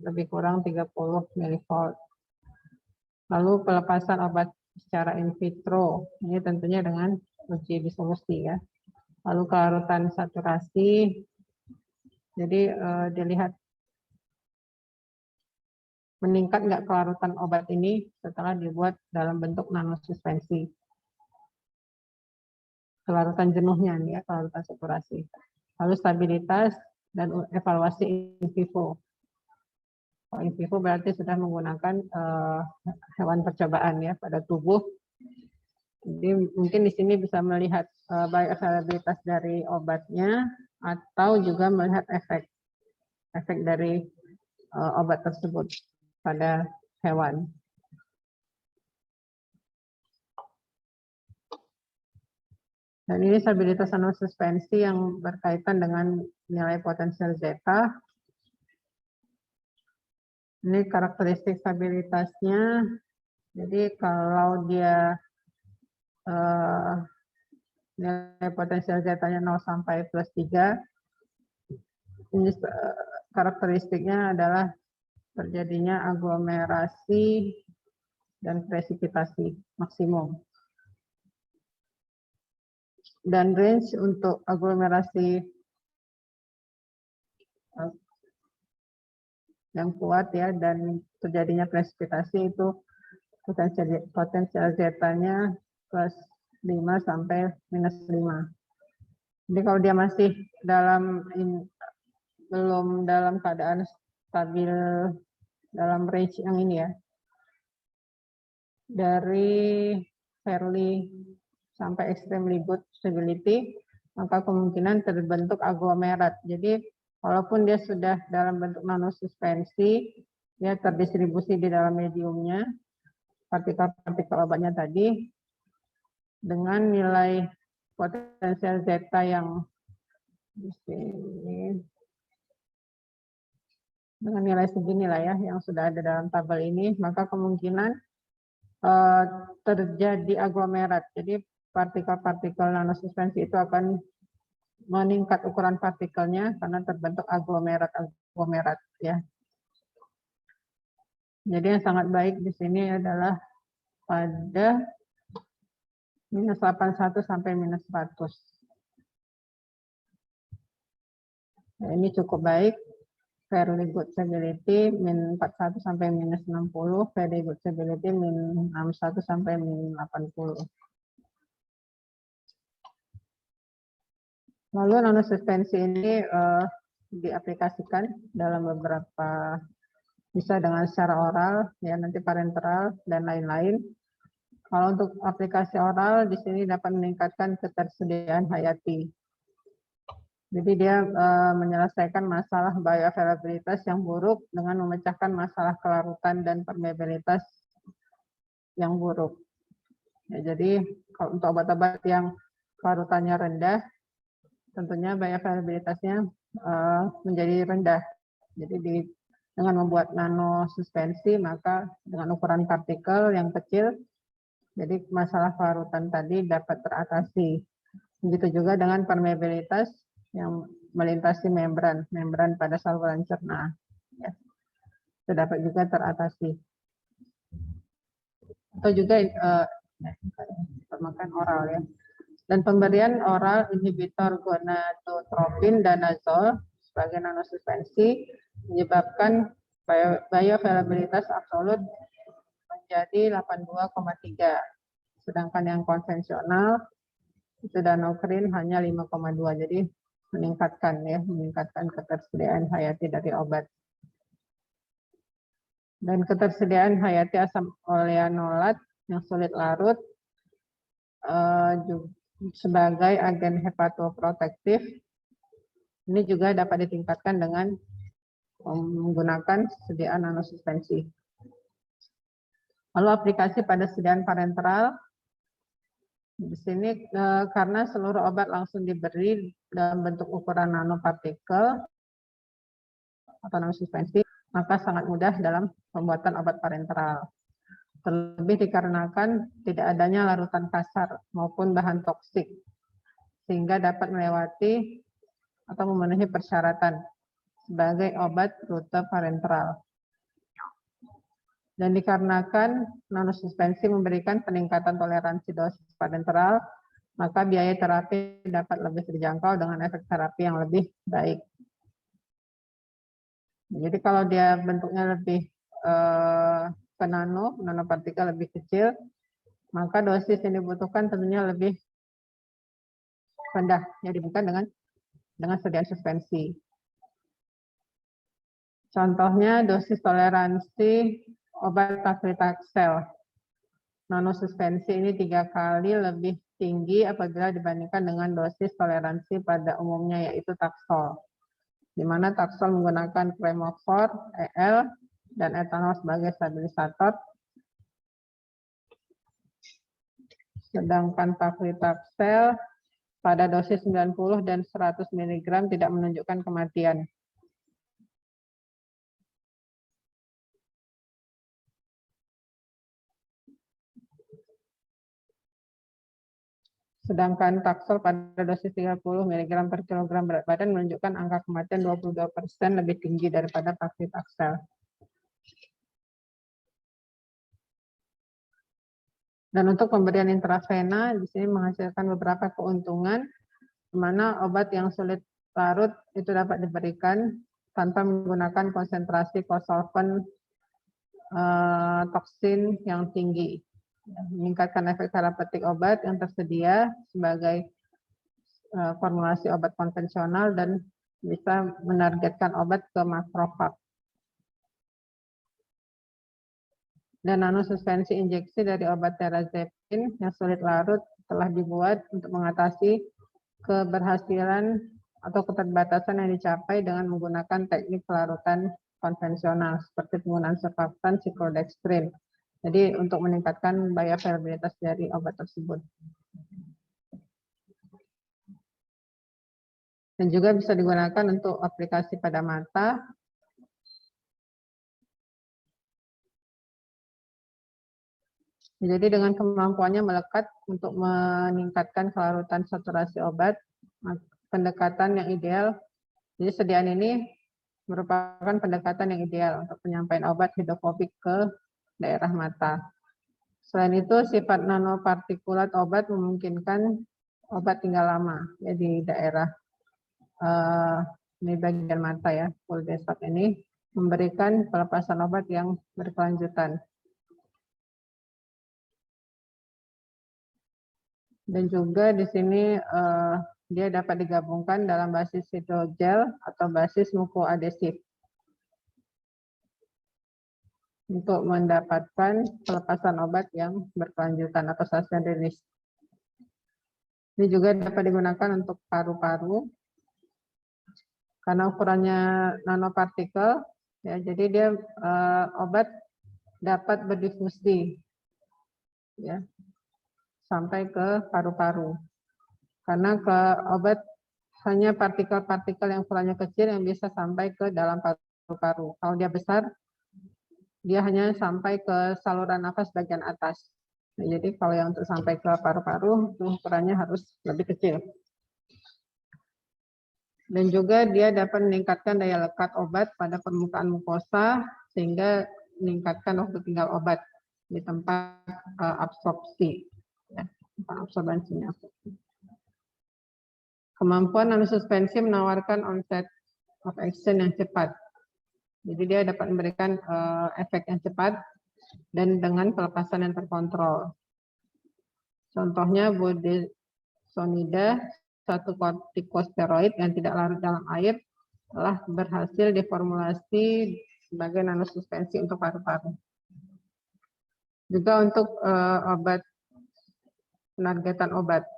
lebih kurang 30 mV. Lalu pelepasan obat secara in vitro, ini tentunya dengan uji disolusi ya. Lalu kelarutan saturasi, jadi dilihat meningkat nggak kelarutan obat ini setelah dibuat dalam bentuk nanosuspensi. Kelarutan jenuhnya nih ya, kelarutan saturasi. Lalu stabilitas dan evaluasi in vivo. In vivo berarti sudah menggunakan hewan percobaan ya pada tubuh. Jadi mungkin di sini bisa melihat bioavailabilitas dari obatnya atau juga melihat efek dari obat tersebut pada hewan. Dan ini stabilitas nanosuspensi yang berkaitan dengan nilai potensial zeta. Ini karakteristik stabilitasnya. Jadi kalau dia nilai potensial zetanya 0 sampai plus 3, ini karakteristiknya adalah terjadinya aglomerasi dan presipitasi maksimum. Dan range untuk aglomerasi yang kuat ya dan terjadinya presipitasi itu potensial zetanya plus 5 sampai minus 5. Jadi kalau dia masih belum dalam keadaan stabil dalam range yang ini ya, dari fairly sampai extremely good stability, maka kemungkinan terbentuk aglomerat. Jadi walaupun dia sudah dalam bentuk nanosuspensi, dia terdistribusi di dalam mediumnya, partikel-partikel obatnya tadi, dengan nilai potensial zeta yang di sini, dengan nilai segini lah ya, yang sudah ada dalam tabel ini, maka kemungkinan terjadi aglomerat. Jadi partikel-partikel nanosuspensi itu akan meningkat ukuran partikelnya karena terbentuk aglomerat ya. Jadi yang sangat baik di sini adalah pada minus 81 sampai minus 100. Nah, ini cukup baik. Fairly good stability min 41 sampai minus 60, very good stability min 61 sampai min 80. Lalu nanosuspensi ini diaplikasikan dalam beberapa, bisa dengan secara oral, ya nanti parenteral dan lain-lain. Kalau untuk aplikasi oral di sini dapat meningkatkan ketersediaan hayati. Jadi dia menyelesaikan masalah bioavailabilitas yang buruk dengan memecahkan masalah kelarutan dan permeabilitas yang buruk. Ya, jadi kalau untuk obat-obat yang kelarutannya rendah, tentunya bioavailabilitasnya menjadi rendah. Jadi dengan membuat nanosuspensi, maka dengan ukuran partikel yang kecil, jadi masalah kelarutan tadi dapat teratasi. Begitu juga dengan permeabilitas yang melintasi membran pada saluran cerna, ya, itu dapat juga teratasi. Atau juga makan oral, ya. Dan pemberian oral inhibitor gonadotropin dan azol sebagai nanosuspensi menyebabkan bioavailabilitas absolut menjadi 82,3, sedangkan yang konvensional itu danokrin hanya 5,2. Jadi meningkatkan ketersediaan hayati dari obat. Dan ketersediaan hayati asam oleanolat yang sulit larut sebagai agen hepatoprotektif ini juga dapat ditingkatkan dengan menggunakan sediaan nanosuspensi. Lalu aplikasi pada sediaan parenteral. Di sini karena seluruh obat langsung diberi dalam bentuk ukuran nanopartikel atau nanosuspensi, maka sangat mudah dalam pembuatan obat parenteral. Terlebih dikarenakan tidak adanya larutan kasar maupun bahan toksik, sehingga dapat melewati atau memenuhi persyaratan sebagai obat rute parenteral. Dan dikarenakan nanosuspensi memberikan peningkatan toleransi dosis parenteral, maka biaya terapi dapat lebih terjangkau dengan efek terapi yang lebih baik. Jadi kalau dia bentuknya lebih ke nanopartikel lebih kecil, maka dosis yang dibutuhkan tentunya lebih rendah, yang diberikan dengan sediaan suspensi. Contohnya dosis toleransi obat paclitaxel nanosuspensi ini 3 kali lebih tinggi apabila dibandingkan dengan dosis toleransi pada umumnya, yaitu taksol, di mana taksol menggunakan kremofor, EL, dan etanol sebagai stabilisator, sedangkan paclitaxel pada dosis 90 dan 100 mg tidak menunjukkan kematian. Sedangkan taksol pada dosis 30 mg per kilogram berat badan menunjukkan angka kematian 22% lebih tinggi daripada paclitaxel. Dan untuk pemberian intravena di sini menghasilkan beberapa keuntungan, di mana obat yang sulit larut itu dapat diberikan tanpa menggunakan konsentrasi kosolven toksin yang tinggi, meningkatkan efek terapeutik obat yang tersedia sebagai formulasi obat konvensional dan bisa menargetkan obat ke makrofag. Dan nanosuspensi injeksi dari obat terazepin yang sulit larut telah dibuat untuk mengatasi keberhasilan atau keterbatasan yang dicapai dengan menggunakan teknik pelarutan konvensional seperti penggunaan surfaktan siklodextrin. Jadi untuk meningkatkan bioavailabilitas dari obat tersebut. Dan juga bisa digunakan untuk aplikasi pada mata. Jadi dengan kemampuannya melekat untuk meningkatkan kelarutan saturasi obat, pendekatan yang ideal. Jadi sediaan ini merupakan pendekatan yang ideal untuk penyampaian obat hidrofobik ke daerah mata. Selain itu, sifat nanopartikulat obat memungkinkan obat tinggal lama ya di daerah ini bagian mata ya, full desktop ini memberikan pelepasan obat yang berkelanjutan. Dan juga di sini dia dapat digabungkan dalam basis hidrogel atau basis mukoadesif untuk mendapatkan pelepasan obat yang berkelanjutan atau sustained release. Ini juga dapat digunakan untuk paru-paru karena ukurannya nanopartikel, ya, jadi dia obat dapat berdifusi, ya, sampai ke paru-paru. Karena obat hanya partikel-partikel yang ukurannya kecil yang bisa sampai ke dalam paru-paru. Kalau dia besar, dia hanya sampai ke saluran nafas bagian atas. Nah, jadi kalau yang untuk sampai ke paru-paru, ukurannya harus lebih kecil. Dan juga dia dapat meningkatkan daya lekat obat pada permukaan mukosa, sehingga meningkatkan waktu tinggal obat di tempat absorpsi. Ya, tempat absorbensinya. Kemampuan nanosuspensi menawarkan onset of action yang cepat. Jadi dia dapat memberikan efek yang cepat dan dengan pelepasan yang terkontrol. Contohnya budesonida, satu kortikosteroid yang tidak larut dalam air, telah berhasil diformulasi sebagai nanosuspensi untuk paru-paru. Juga untuk obat penargetan obat.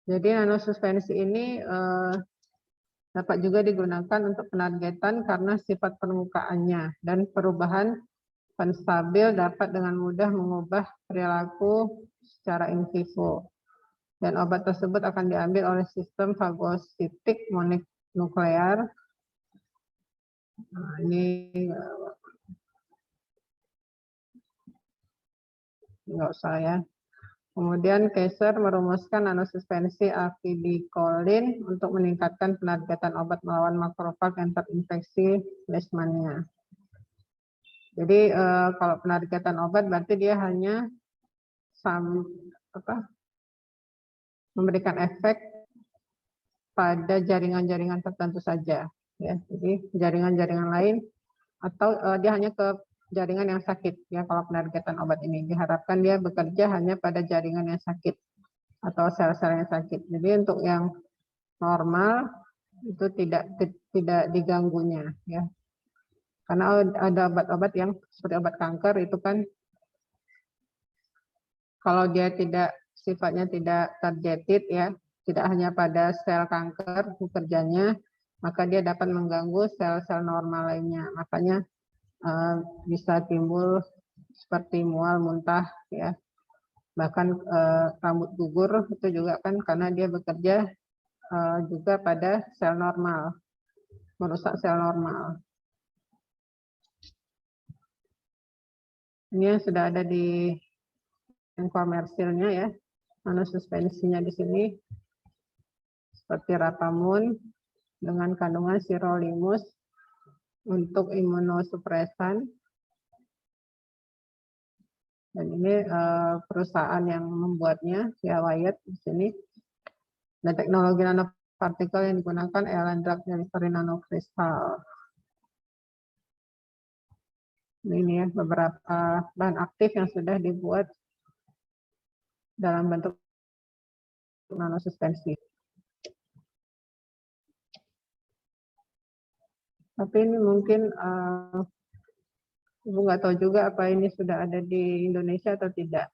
Jadi nanosuspensi ini dapat juga digunakan untuk penargetan karena sifat permukaannya dan perubahan penstabil dapat dengan mudah mengubah perilaku secara in vivo. Dan obat tersebut akan diambil oleh sistem fagositik mononuklear. Nah, ini nggak usah ya. Kemudian Kaiser merumuskan nanosuspensi afidikolin untuk meningkatkan penargetan obat melawan makrofag yang terinfeksi leishmania. Jadi kalau penargetan obat berarti dia hanya memberikan efek pada jaringan-jaringan tertentu saja. Ya, jadi jaringan-jaringan lain atau dia hanya ke jaringan yang sakit ya. Kalau penargetan obat ini diharapkan dia bekerja hanya pada jaringan yang sakit atau sel-sel yang sakit. Jadi untuk yang normal itu tidak diganggunya ya. Karena ada obat-obat yang seperti obat kanker itu kan kalau dia tidak sifatnya tidak targeted ya, tidak hanya pada sel kanker bekerjanya, maka dia dapat mengganggu sel-sel normal lainnya. Makanya bisa timbul seperti mual, muntah, ya, bahkan rambut gugur itu juga kan karena dia bekerja juga pada sel normal, merusak sel normal. Ini yang sudah ada di komersilnya ya, nanosuspensinya di sini seperti Rapamun dengan kandungan sirolimus untuk imunosupresan. Dan ini perusahaan yang membuatnya, ya Wyatt di sini. Dan teknologi nanopartikel yang digunakan Allen Drug Delivery Nanocrystal. Ini ya beberapa bahan aktif yang sudah dibuat dalam bentuk nanosuspensi. Tapi ini mungkin Ibu nggak tahu juga apa ini sudah ada di Indonesia atau tidak.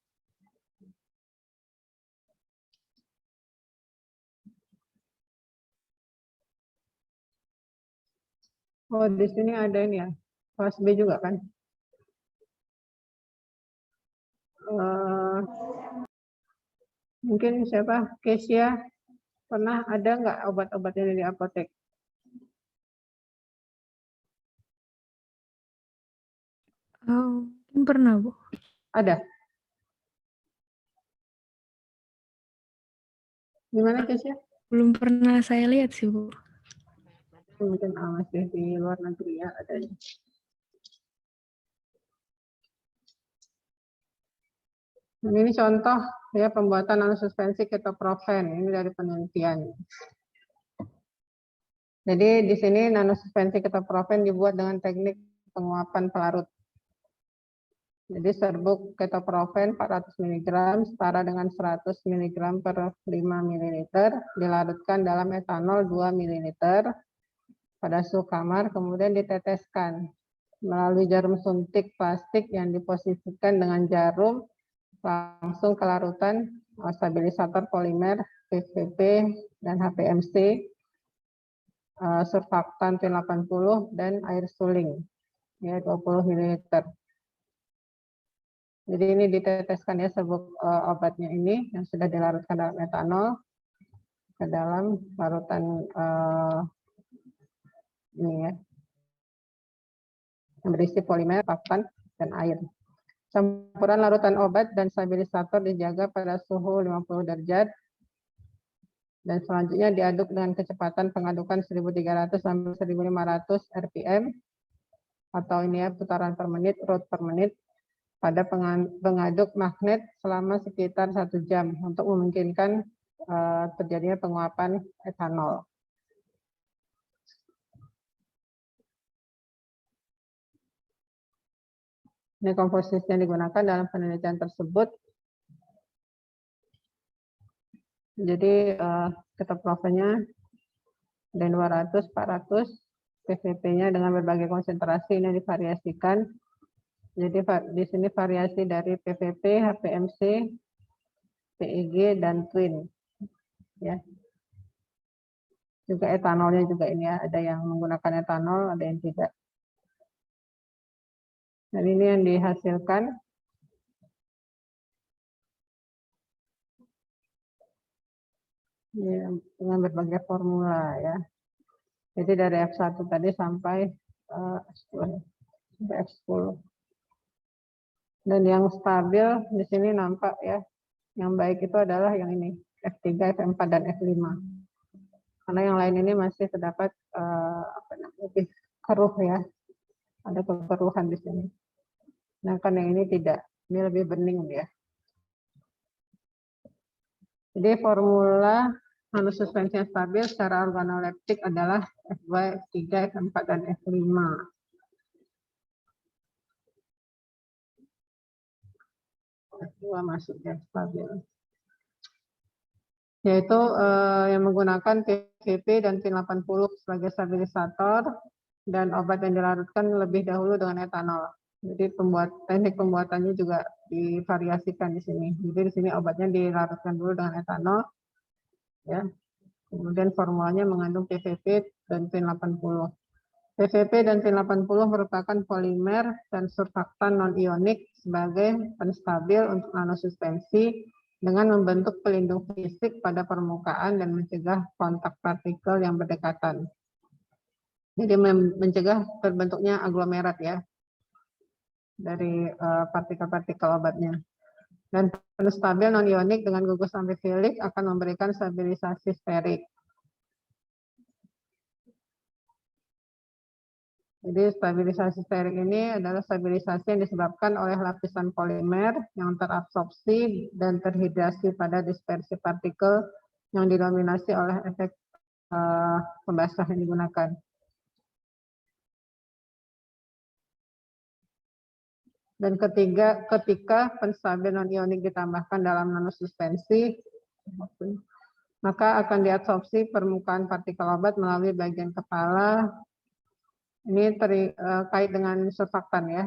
Oh, di sini ada ini ya, kelas B juga kan. Mungkin siapa? Kesia, pernah ada nggak obat-obatnya di apotek? Oh, mungkin pernah, Bu. Ada. Gimana Kesia? Belum pernah saya lihat sih, Bu. Mungkin masih di luar negeri ya adanya. Ini contoh ya pembuatan nanosuspensi ketoprofen, ini dari penelitian. Jadi di sini nanosuspensi ketoprofen dibuat dengan teknik penguapan pelarut. Jadi serbuk ketoprofen 400 mg setara dengan 100 mg per 5 ml dilarutkan dalam etanol 2 ml pada suhu kamar, kemudian diteteskan melalui jarum suntik plastik yang diposisikan dengan jarum langsung ke larutan stabilisator polimer PVP dan HPMC, surfaktan T80 dan air suling ya 20 ml. Jadi ini diteteskan ya serbuk obatnya ini yang sudah dilarutkan dalam etanol ke dalam larutan ini ya yang berisi polimer, surfaktan dan air. Campuran larutan obat dan stabilisator dijaga pada suhu 50 derajat dan selanjutnya diaduk dengan kecepatan pengadukan 1300 sampai 1500 rpm atau ini ya putaran per menit, root per menit pada pengaduk magnet selama sekitar 1 jam untuk memungkinkan terjadinya penguapan etanol. Ini komposisi yang digunakan dalam penelitian tersebut. Jadi ketoprofennya D200, 400, PVP-nya dengan berbagai konsentrasi ini divariasikan. Jadi di sini variasi dari PVP, HPMC, PEG, dan Twin. Ya. Juga etanolnya juga ini ya, ada yang menggunakan etanol, ada yang tidak. Dan ini yang dihasilkan. Ya, dengan berbagai formula ya. Jadi dari F1 tadi sampai F10. Dan yang stabil di sini nampak ya, yang baik itu adalah yang ini, F3, F4, dan F5. Karena yang lain ini masih terdapat lebih keruh ya, ada kekeruhan di sini. Nah, kan yang ini tidak, ini lebih bening dia. Jadi formula nanosuspensi yang stabil secara organoleptik adalah F2, F3, F4, dan F5. F2 masuk yang stabil. Yaitu yang menggunakan PVP dan T80 sebagai stabilisator dan obat yang dilarutkan lebih dahulu dengan etanol. Jadi teknik pembuatannya juga divariasikan di sini. Jadi di sini obatnya dilarutkan dulu dengan etanol, ya. Kemudian formulanya mengandung PVP dan T80. PVP dan T80 merupakan polimer dan surfaktan non-ionik sebagai penstabil untuk nanosuspensi dengan membentuk pelindung fisik pada permukaan dan mencegah kontak partikel yang berdekatan. Jadi mencegah terbentuknya aglomerat ya dari partikel-partikel obatnya. Dan penstabil non-ionik dengan gugus amfifilik akan memberikan stabilisasi sterik. Jadi stabilisasi sterik ini adalah stabilisasi yang disebabkan oleh lapisan polimer yang terabsorpsi dan terhidrasi pada dispersi partikel yang didominasi oleh efek pembasah yang digunakan. Dan ketika penstabil non-ionik ditambahkan dalam nanosuspensi, maka akan diabsorpsi permukaan partikel obat melalui bagian kepala. Ini terkait dengan surfaktan ya.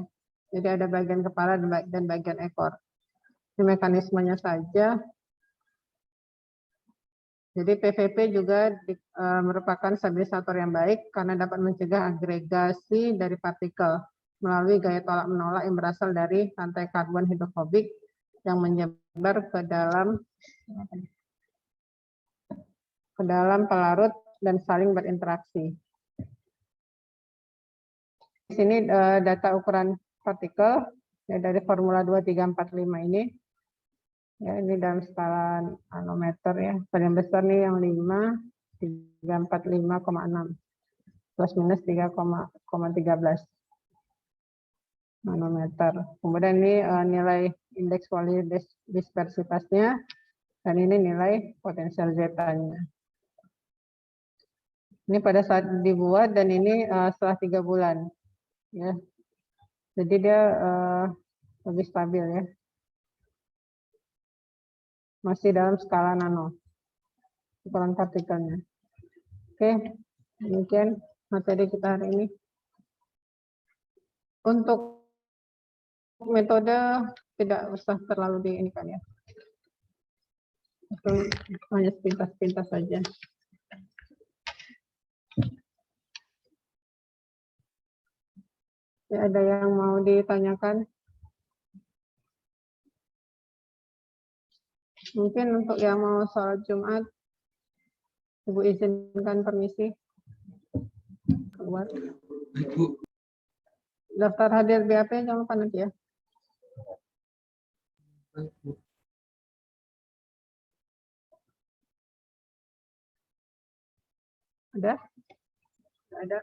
Jadi ada bagian kepala dan bagian ekor. Ini mekanismenya saja. Jadi PVP juga merupakan stabilisator yang baik karena dapat mencegah agregasi dari partikel melalui gaya tolak menolak yang berasal dari rantai karbon hidrofobik yang menyebar ke dalam pelarut dan saling berinteraksi. Di sini data ukuran partikel ya, dari formula 2345 ini. Ya, ini dalam skala nanometer ya. Paling besar nih yang 5, 345,6 plus minus 3,13. nanometer. Kemudian ini nilai indeks polidispersitasnya, dan ini nilai potensial zeta-nya. Ini pada saat dibuat, dan ini setelah 3 bulan. Ya. Jadi dia lebih stabil ya. Masih dalam skala nano, ukuran partikelnya. Oke, demikian materi kita hari ini. Untuk metode tidak usah terlalu diinikan ya. Itu hanya sepintas-pintas saja. Ya, ada yang mau ditanyakan? Mungkin untuk yang mau sholat Jumat, Ibu izinkan permisi keluar. Daftar hadir BAP jangan lupa nanti ya. Ada? Nggak ada?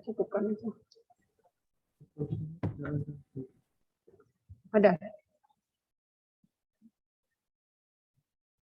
Cukupkan itu. Ada?